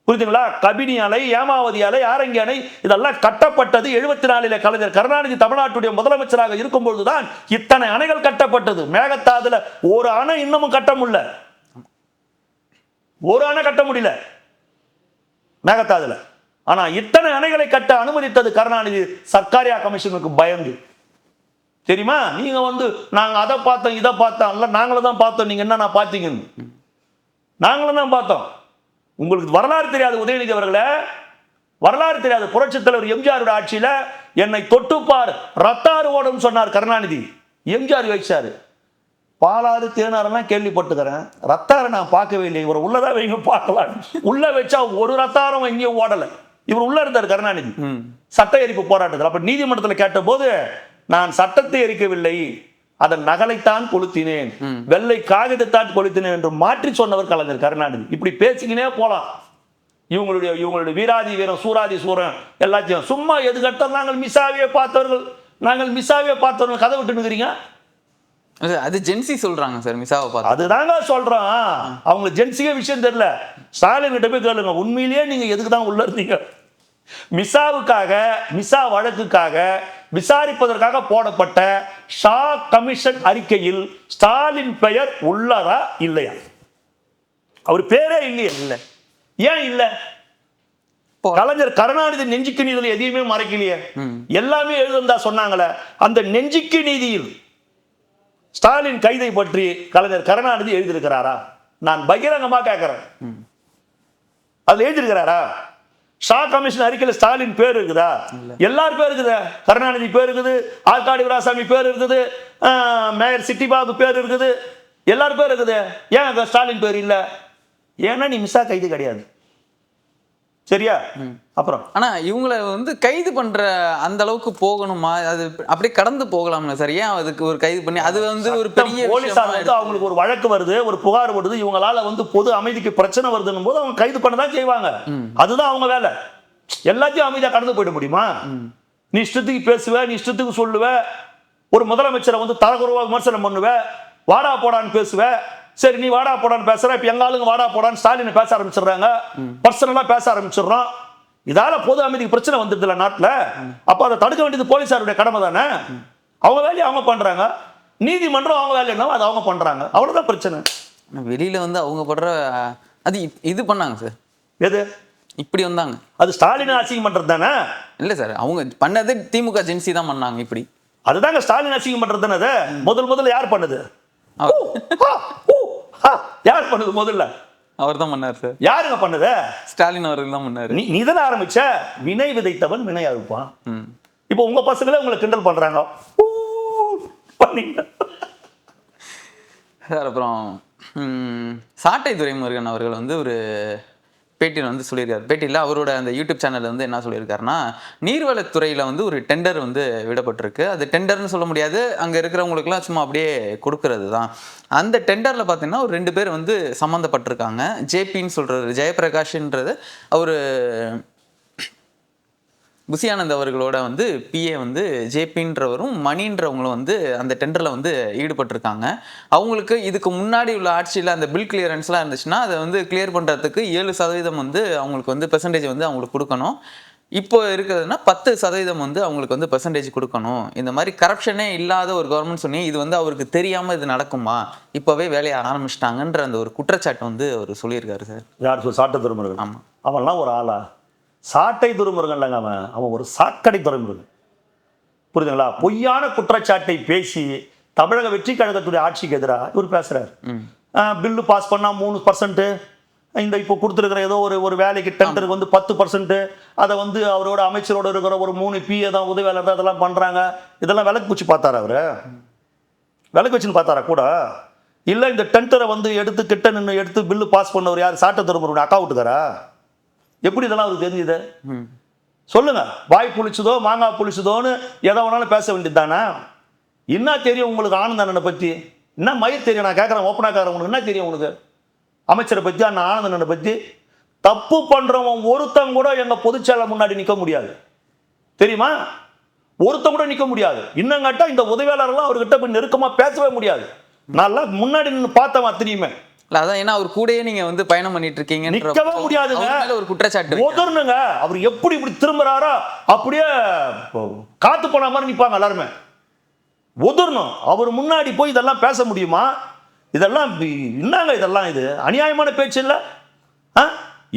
புரியுதுங்களா? கபினி அணை, ஏமாவதி அணை, ஆரங்கி அணை இதெல்லாம் கட்டப்பட்டது 74 கலைஞர் கருணாநிதி தமிழ்நாட்டுடைய முதலமைச்சராக இருக்கும்பொழுதுதான் இத்தனை அணைகள் கட்டப்பட்டது. மேகதாதுல ஒரு அணை இன்னமும் கட்ட முடியல. ஒரு அணை கட்ட முடியல மேகதாதுல. ஆனா இத்தனை அணைகளை கட்ட அனுமதித்தது கருணாநிதி சர்க்காரியா கமிஷனுக்கு பயந்து. தெரியுமா? நீங்க நாங்க அதை பார்த்தோம் இதை பார்த்தோம் இல்ல, நாங்களும் தான் பார்த்தோம். நீங்க என்ன பார்த்தீங்கன்னு நாங்களும் தான் பார்த்தோம். உங்களுக்கு வரலாறு தெரியாது உதயநிதி அவர்களே, வரலாறு தெரியாது. புரட்சித் தலைவர் எம்ஜிஆர் ஆட்சியில என்னை தொட்டுப்பார் ரத்தாறு ஓடும் சொன்னார் கருணாநிதி. எம்ஜிஆர் வச்சாரு. பாலாறு தேனாரெல்லாம் கேள்விப்பட்டுக்கிறேன், ரத்தாறு நான் பார்க்கவே இல்லை. இவர் உள்ளதான் வைங்க பார்க்கலாம். உள்ள வச்சா ஒரு ரத்தாரம் எங்கேயும் ஓடலை. இவர் உள்ள இருந்தார் கருணாநிதி சட்ட எரிப்பு போராட்டத்தில். அப்ப நீதிமன்றத்தில் கேட்ட போது நான் சட்டத்தை எரிக்கவில்லை, அதன் நகலைத்தான் கொளுத்தினேன், வெள்ளை காகிதத்தான் கொளுத்தினேன் என்று மாற்றி சொன்னவர் கலைஞர் கருணாநிதி. இப்படி பேசிக்கினே போலாம். இவங்களுடைய வீராதி வீரம் சூராதி சூரன் எல்லாத்தையும் சும்மா எது கட்டம் நாங்கள் மிஸ்ஸாவே பார்த்தவர்கள் கதை விட்டு நிற்கிறீங்க. அது ஜென்சி சொல்றாங்க சார், மிஸ்ஸாவை பார்த்து. அதுதாங்க சொல்றோம். அவங்க ஜென்சிக்கே விஷயம் தெரியல. ஸ்டாலின் கிட்ட போய் கேளுங்க, உண்மையிலேயே நீங்க எதுக்கு தான் உள்ள இருந்தீங்க? மிசா வழக்குக்காக விசாரிப்பதற்காக போடப்பட்ட ஷா கமிஷன் அறிக்கையில் ஸ்டாலின் பெயர் உள்ளதா இல்லையா? அவர் பேரே இல்லையா? இல்ல. ஏன் இல்ல? கலைஞர் கருணாநிதி நெஞ்சுக்கு நீதியில் எதையுமே மறைக்கலையே, எல்லாமே எழுதுந்தா சொன்னாங்களே. அந்த நெஞ்சுக்கு நீதியில் ஸ்டாலின் கைதை பற்றி கலைஞர் கருணாநிதி எழுதியிருக்கிறாரா? நான் பகிரங்கமா கேட்கிறேன். அதுல எழுதியிருக்கிறாரா? ஷா கமிஷன் அறிக்கையில் ஸ்டாலின் பேர் இருக்குதா? எல்லாரும் பேர் இருக்குது. கருணாநிதி பேர் இருக்குது, ஆற்காடு வீராசாமி பேர் இருக்குது, மேயர் சிட்டிபாபு பேர் இருக்குது, எல்லாரும் பேர் இருக்குது. ஏன் ஸ்டாலின் பேர் இல்ல? ஏன்னா நீ மிஸ்ஸா கைது கிடையாது. சரியா? அப்புறம் ஆனா இவங்களை கைது பண்ற அந்த அளவுக்கு போகணுமா? அது அப்படியே கடந்து போகலாம்ல சார்? ஏன் அதுக்கு ஒரு கைது பண்ணி அது ஒரு பெரிய போலீசார் அவங்களுக்கு ஒரு வழக்கு வருது, ஒரு புகார் வருது, இவங்களால பொது அமைதிக்கு பிரச்சனை வருதுன்னும் போது அவங்க கைது பண்ணதான் செய்வாங்க. அதுதான் அவங்க வேலை. எல்லாத்தையும் அமைதியா கடந்து போயிட முடியுமா? நீ இஷ்டத்துக்கு பேசுவ, நீ இஷ்டத்துக்கு சொல்லுவ, ஒரு முதலமைச்சரை தரக்குறைவா விமர்சனம் பண்ணுவ, வாடா போடான்னு பேசுவ. சரி, நீ வாடா போடான்னு பேசுற, இப்ப எங்க ஆளுங்க வாடா போடான்னு ஸ்டாலின் பேச ஆரம்பிச்சிடுறாங்க, பர்சனலா பேச ஆரம்பிச்சிடுறோம். இதால பொது அமைதிக்கு பிரச்சனை வந்துடுதுல நாட்டுல. அப்ப அதை தடுக்க வேண்டியது போலீசாருடைய கடமை தானே. அவங்க வேலையை அவங்க பண்றாங்க, நீதிமன்றம் அவங்க வேலை என்னவோ அதை அவங்க பண்றாங்க. அவ்வளவுதான் பிரச்சனை. வெளியில அவங்க படுற அது இது பண்ணாங்க சார். எது இப்படி வந்தாங்க? அது ஸ்டாலின் அசிங்கம் பண்றது தானே? இல்ல சார், அவங்க பண்ணது திமுக ஜென்சி தான் பண்ணாங்க. இப்படி அதுதாங்க ஸ்டாலின் அசிங்கம் பண்றது தானே. அது முதல்ல யார் பண்ணது? யார் பண்ணது? முதல்ல அவர் தான் பண்ணார் சார். யாருங்க பண்ணது? ஸ்டாலின் அவர்கள் தான் பண்ணாரு. நீ தானே ஆரம்பிச்ச. வினை விதைத்தவன் வினையா இருப்பான். இப்போ உங்க பசங்களே உங்களை கிண்டல் பண்றாங்க சார். அப்புறம் சாட்டை துரைமுருகன் அவர்கள் ஒரு பேட்டியில் சொல்லியிருக்காரு. பேட்டியில் அவரோட அந்த யூடியூப் சேனலில் என்ன சொல்லியிருக்காருன்னா, நீர்வளத்துறையில் ஒரு டெண்டர் விடப்பட்டிருக்கு. அது டெண்டர்னு சொல்ல முடியாது, அங்கே இருக்கிறவங்களுக்குலாம் சும்மா அப்படியே கொடுக்கறது தான். அந்த டெண்டரில் பார்த்தீங்கன்னா ஒரு 2 பேர் சம்மந்தப்பட்டிருக்காங்க. ஜேபின்னு சொல்கிறது, ஜெயபிரகாஷ்ன்றது அவர் புசியானந்த் அவர்களோட பிஏ ஜேபின்றவரும் மணின்றவங்களும் அந்த டெண்டரில் ஈடுபட்டிருக்காங்க. அவங்களுக்கு இதுக்கு முன்னாடி உள்ள ஆட்சியில் அந்த பில் கிளியரன்ஸ்லாம் இருந்துச்சுன்னா அதை கிளியர் பண்ணுறதுக்கு 7% அவங்களுக்கு பெர்சன்டேஜ் அவங்களுக்கு கொடுக்கணும். இப்போ இருக்கிறதுனா 10% அவங்களுக்கு பெர்சன்டேஜ் கொடுக்கணும். இந்த மாதிரி கரப்ஷனே இல்லாத ஒரு கவர்மெண்ட் சொன்னி இது அவருக்கு தெரியாமல் இது நடக்குமா, இப்போவே வேலையை ஆரம்பிச்சிட்டாங்கன்ற அந்த ஒரு குற்றச்சாட்டு அவர் சொல்லியிருக்காரு சார். யார் சாட்டை துரைமுருகன்? ஆமாம். அவன்லாம் ஒரு ஆளா? சாட்டை துரைமுருகன் இல்லைங்க, அவன் ஒரு சாக்கடை துரைமுருகன். புரியுதுங்களா? பொய்யான குற்றச்சாட்டை பேசி தமிழக வெற்றி கழகத்துடைய ஆட்சிக்கு எதிராக இவர் பேசுறாரு. பில்லு பாஸ் பண்ணா 3%, இந்த இப்போ கொடுத்துருக்கிற ஏதோ ஒரு வேலைக்கு டெண்டருக்கு 10%, அதை அவரோட அமைச்சரோட இருக்கிற ஒரு 3 பிஏ தான் உதவியாளர் அதெல்லாம் பண்றாங்க. இதெல்லாம் விளக்கு வச்சு பார்த்தாரா? அவரு விளக்கு வச்சுன்னு பார்த்தாரா கூட இல்லை? இந்த டெண்டரை எடுத்து கிட்ட நின்று எடுத்து பில்லு பாஸ் பண்ணவர் யார்? சாட்டை துரைமுருகன் அக்கௌண்ட்டுக்காரா? எப்படி இதெல்லாம் அவருக்கு தெரிஞ்சுது? சொல்லுங்க. வாய் புளிச்சதோ மாங்காய் புளிச்சதோன்னு எதை வேணாலும் பேச வேண்டியது தானே. என்ன தெரியும் உங்களுக்கு ஆனந்த அண்ணனை பற்றி? என்ன மயிர் தெரியும்? நான் கேட்குறேன், ஓப்பனாக்காரன், உங்களுக்கு என்ன தெரியும்? உங்களுக்கு அமைச்சரை பற்றி, அண்ணன் ஆனந்த அண்ணனை பற்றி? தப்பு பண்றவன் ஒருத்தன் கூட எங்க பொதுச்செயலாளர் முன்னாடி நிற்க முடியாது. தெரியுமா? ஒருத்தன் கூட நிக்க முடியாது. இன்னும் கேட்டா இந்த உதவியாளர்லாம் அவர்கிட்ட போய் நெருக்கமா பேசவே முடியாது. நான் முன்னாடி நின்று பார்த்தவன் அத்தனையுமே. அதான் ஏன்னா அவர் கூடயே நீங்க வந்து பயணம் பண்ணிட்டு இருக்கீங்க, நிக்கவே முடியாதுங்க. ஒரு குற்றச்சாட்டு உதறணுங்க. அவர் எப்படி இப்படி திரும்புறாரோ அப்படியே காத்து போன மாதிரி நிப்பாங்க எல்லாருமே. உதறணும். அவர் முன்னாடி போய் இதெல்லாம் பேச முடியுமா? இதெல்லாம் என்னங்க இதெல்லாம்? இது அநியாயமான பேச்சு இல்ல?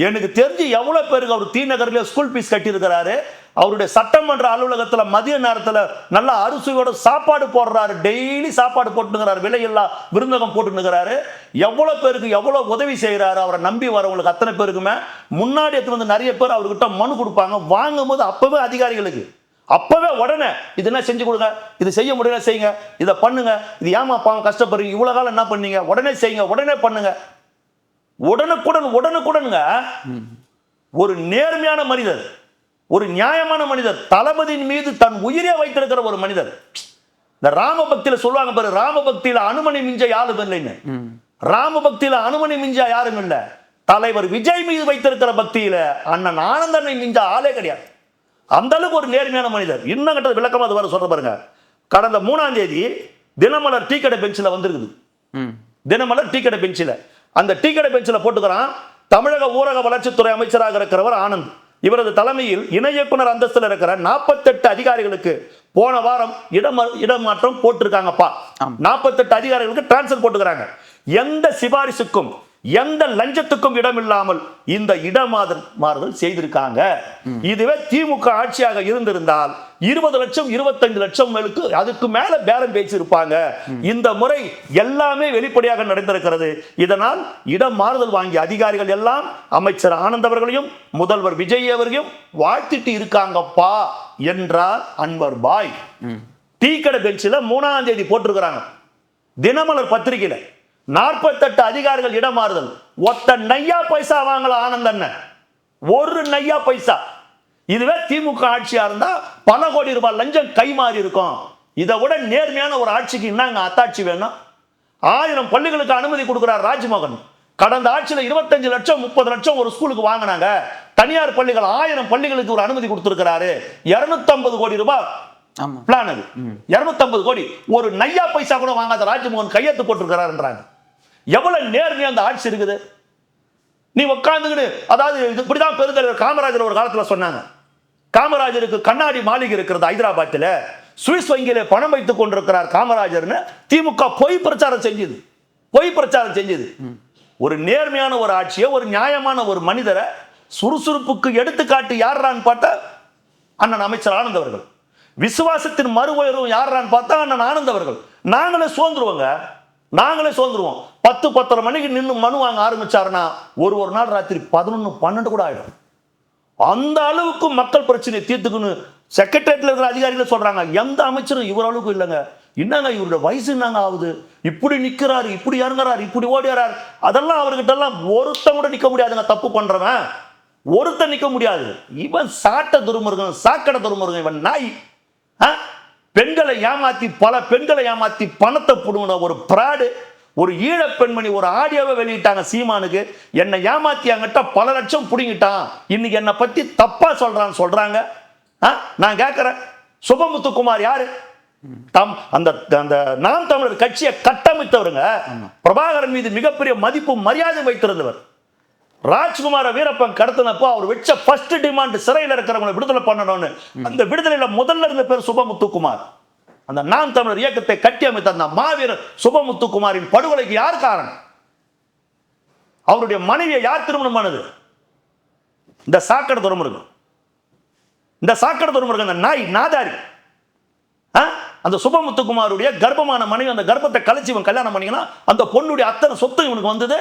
எனக்கு தெரிஞ்சு எவ்வளவு பேருக்கு அவர் தீநகர்ல ஸ்கூல் ஃபீஸ் கட்டி இருக்கிறாரு. அவருடைய சட்டமன்ற அலுவலகத்துல மதிய நேரத்துல நல்ல அரிசியோட சாப்பாடு போடுறாரு. டெய்லி சாப்பாடு போட்டுக்கிறாரு. விலையில்லா விருந்தகம் போட்டுக்கிறாரு. எவ்வளவு பேருக்கு எவ்வளவு உதவி செய்யறாரு. அவரை நம்பி வரவங்களுக்கு அத்தனை பேருக்குமே முன்னாடி எடுத்து வந்து நிறைய பேர் அவர்கிட்ட மனு கொடுப்பாங்க. வாங்கும் போது அப்பவே அதிகாரிகளுக்கு அப்பவே உடனே இது என்ன செஞ்சு கொடுங்க, இது செய்ய முடியல செய்யுங்க, இதை பண்ணுங்க, இது ஏமா பாவம் கஷ்டப்படுறீங்க, இவ்வளவு காலம் என்ன பண்ணீங்க, உடனே செய்யுங்க, உடனே பண்ணுங்க. உடனுக்குடனுங்க. ஒரு நேர்மையான மனிதர், ஒரு நியாயமான மனிதர், தளபதியின் மீது தன் உயிரை வைத்திருக்கிற ஒரு மனிதர். இந்த ராமபக்தியில சொல்லுவாங்க பாரு, ராமபக்தியில அனுமனை மிஞ்ச யாரும் இல்லைன்னு. ராமபக்தியில அனுமனை மிஞ்ச யாரும் இல்லை. தலைவர் விஜய் மீது வைத்திருக்கிற பக்தியில அண்ணன் ஆனந்தனை மிஞ்ச ஆளே கிடையாது. அந்த அளவுக்கு ஒரு நேர்மையான மனிதர். இன்னும் கிட்ட விளக்கமா அது வர சொல்ற பாருங்க. கடந்த 3ஆம் தேதி தினமலர் டீ கடை பெஞ்சில் வந்திருக்குது. தினமலர் டீ கடை பெஞ்சில், அந்த டீ கடை பெஞ்சில் போட்டுக்கிறான், தமிழக ஊரக வளர்ச்சித்துறை அமைச்சராக இருக்கிறவர் ஆனந்த். இவரது தலைமையில் இணை இயக்குனர் அந்தஸ்தில் இருக்கிற 48 அதிகாரிகளுக்கு போன வாரம் இடமாற்றம் போட்டிருக்காங்கப்பா. 48 அதிகாரிகளுக்கு டிரான்ஸ்ஃபர் போட்டுக்கிறாங்க. எந்த சிபாரிசுக்கும் எந்த லஞ்சத்துக்கும் இடமில்லாமல் இந்த இடமாறுதல் செய்திருக்காங்க. இதுவே திமுக ஆட்சியாக இருந்திருந்தால் 20 லட்சம் 25 லட்சம் மேலுக்கு அதுக்கு மேல பேரம் பேசி இருப்பாங்க. இந்த முறை எல்லாமே வெளிப்படையாக நடந்திருக்கிறது. இதனால் இடம் மாறுதல் வாங்கிய அதிகாரிகள் எல்லாம் அமைச்சர் ஆனந்த் அவர்களையும் முதல்வர் விஜய் அவர்களையும் வாழ்த்திட்டு இருக்காங்கப்பா என்றார் அன்வர் பாய். டீ கடை பெஞ்சில் 3ஆம் தேதி போட்டிருக்கிறாங்க. தினமலர் பத்திரிகையில 48 அதிகாரிகள் இடமாறுதல். ஒத்த நையா பைசா வாங்கல ஆனந்தன், ஒரு நையா பைசா. இதுவே திமுக ஆட்சியா இருந்தா பல கோடி ரூபாய் லஞ்சம் கை மாறி இருக்கும். இதை விட நேர்மையான ஒரு ஆட்சிக்கு என்னங்க அத்தாட்சி வேணும்? 1000 பள்ளிகளுக்கு அனுமதி கொடுக்கிறார் ராஜ்மோகன். கடந்த ஆட்சியில் 25 லட்சம் 30 லட்சம் ஒரு ஸ்கூலுக்கு வாங்கினாங்க. தனியார் பள்ளிகள் 1000 பள்ளிகளுக்கு ஒரு அனுமதி கொடுத்திருக்கிறாரு. 250 கோடி ரூபாய் பிளான். அது 250 கோடி. ஒரு நையா பைசா கூட வாங்காத ராஜ்மோகன் கையெழுத்து போட்டிருக்கிறாருன்றாங்க. எவ்வளவு நேர்மையா அந்த ஆட்சி இருக்குது. நீ உட்கார்ந்துக்கிட்டு, அதாவது இப்படிதான் பெருந்தலைவர் காமராஜர் ஒரு காலத்துல சொன்னாங்க. காமராஜருக்கு கண்ணாடி மாளிகை இருக்கிறது ஹைதராபாத்தில், சுவிஸ் வங்கியில பணம் வைத்துக் கொண்டிருக்கிறார் காமராஜர்னு திமுக பொய் பிரச்சாரம் செஞ்சது. ஒரு நேர்மையான ஒரு ஆட்சியை, ஒரு நியாயமான ஒரு மனிதரை சுறுசுறுப்புக்கு எடுத்துக்காட்டு யாரான்னு பார்த்தா அண்ணன் அமைச்சர் ஆனந்த் அவர்கள். விசுவாசத்தின் மறு உயர்வு யாரான்னு பார்த்தா அண்ணன் ஆனந்த் அவர்கள். நாங்களே சோர்ந்துருவோம். 10-10:30 மணிக்கு நின்று மனு வாங்க ஆரம்பிச்சாருன்னா ஒரு நாள் ராத்திரி 11-12 கூட ஆயிடும். அந்த அளவுக்கு மக்கள் பிரச்சனையை தீர்த்துக்கணும் செக்ரட்டரியேட்ல இருக்கிற அதிகாரிகள் சொல்றாங்க. எந்த அமைச்சரும் இவர் அளவுக்கு இல்லைங்க. என்னங்க இவருடைய வயசு என்னங்க ஆகுது, இப்படி நிக்கிறாரு, இப்படி இறங்குறாரு, இப்படி ஓடிறாரு. அதெல்லாம் அவர்கிட்ட எல்லாம் ஒருத்தன் கூட நிக்க முடியாதுங்க. தப்பு பண்றவன் ஒருத்தன் நிக்க முடியாது. இவன் சாட்ட துருமுருகன், சாக்கடை துருமுருகன், இவன் நாய். பெண்களை ஏமாத்தி, பல பெண்களை ஏமாத்தி பணத்தை புடுங்கின ஒரு பிராடு, ஒரு ஈழ பெண்மணி ஒரு ஆடியோவை வெளியிட்டாங்க சீமானுக்கு. என்னை ஏமாத்தியாங்கிட்ட பல லட்சம் புடுங்கிட்டான், இன்னைக்கு என்னை பத்தி தப்பா சொல்றாங்க. நான் கேட்கிறேன், சுபமுத்துக்குமார் யாரு? அந்த நாம் தமிழர் கட்சியை கட்டமைத்தவருங்க. பிரபாகரன் மீது மிகப்பெரிய மதிப்பு மரியாதை வைத்திருந்தவர். ராஜ்குமார வீரப்பன் கடத்தினப்போ அவர் வச்ச ஃபர்ஸ்ட் டிமாண்ட் சிறையில் இருக்கிறவங்களை விடுதலை பண்ணணும்னு. அந்த விடுதலையில முதல்ல இருந்த பேர் சுபமுத்துக்குமார். அந்த நாம் தமிழர் இயக்கத்தை கட்டி அமைத்த அந்த மாவீரர் சுபமுத்துக்குமாரின் படுகொலைக்கு யார் காரணம்? அவருடைய மனைவியை யார் திருமணம் பண்ணது? இந்த சாக்கடை துறைமுருகன், அந்த நாய் நாதாரி. அந்த சுபமுத்துக்குமாருடைய கர்ப்பமான மனைவி, அந்த கர்ப்பத்தை கலைச்சி இவன் கல்யாணம் பண்ணிங்கன்னா அந்த பொண்ணுடைய அத்தனை சொத்து இவனுக்கு வந்தது.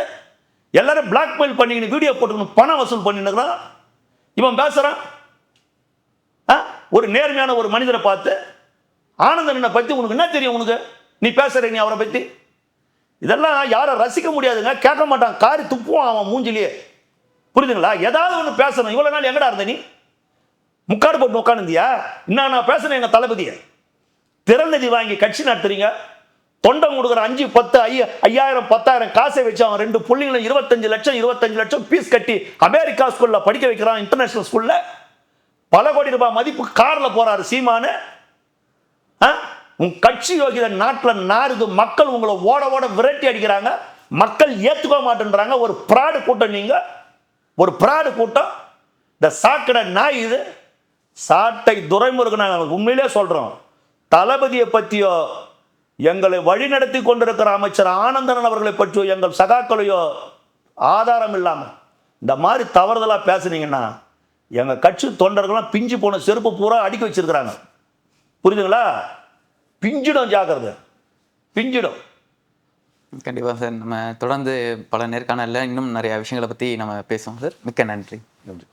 எல்லாரும் பிளாக்மெயில் பண்ணி வீடியோ போட்டு பணம் வசூல் பண்ணிட்டு இவன் பேசுறான். ஒரு நேர்மையான ஒரு மனிதரை பார்த்து ஆனந்தனை பத்தி உனக்கு என்ன தெரியும்? உனக்கு நீ பேசுற, நீ அவரை பத்தி இதெல்லாம் யாரை ரசிக்க முடியாதுங்க. கேட்க மாட்டான், காரி துப்புவான் அவன் மூஞ்சிலேயே. புரியுதுங்களா? ஏதாவது ஒன்று பேசணும். இவ்வளவு நாள் எங்கடா இருந்த நீ? முக்காடு போட்டு உட்காந்துந்தியா? இன்னும் நான் பேசுறேன் எங்க தளபதியை. திறநிதி வாங்கி கட்சி நடத்துறீங்க. தொண்டம் கொடுக்குற 5, 10, 5000, 10,000 காசை வச்சு அவன் 2 புள்ளிகளை 25 லட்சம் ஃபீஸ் கட்டி அமெரிக்கா ஸ்கூல்ல படிக்க வைக்கிறான், இன்டர்நேஷனல் ஸ்கூல்ல. பல கோடி ரூபாய் மதிப்பு கார்ல போறாரு சீமானு. உன் கட்சி யோகித நாட்டில் நாடுது, மக்கள் உங்களை ஓட ஓட விரட்டி அடிக்கிறாங்க, மக்கள் ஏத்துக்க மாட்டேன்றாங்க. ஒரு பிராடு கூட்டம், நீங்க ஒரு பிராடு கூட்டம். இந்த சாக்கடை நாய் இது. சாட்டை துரைமுருகன் நாங்கள் உண்மையிலே சொல்றோம், தளபதியை பற்றியோ எங்களை வழிநடத்தி கொண்டிருக்கிற அமைச்சர் ஆனந்தன் அவர்களை பற்றியோ எங்கள் சகாக்களையோ ஆதாரம் இல்லாமல் இந்த மாதிரி தவறுதலா பேசுனீங்கன்னா எங்க கட்சி தொண்டர்கள்லாம் பிஞ்சு போன செருப்பு பூரா அடுக்கி வச்சிருக்கிறாங்க. புரியுதுங்களா? பிஞ்சிடும், ஜாக்கிரதை, பிஞ்சிடும். கண்டிப்பாக சார். நம்ம தொடர்ந்து பல நேர்காணலில் இன்னும் நிறைய விஷயங்களை பற்றி நம்ம பேசுவோம் சார். மிக்க நன்றி. நன்றி.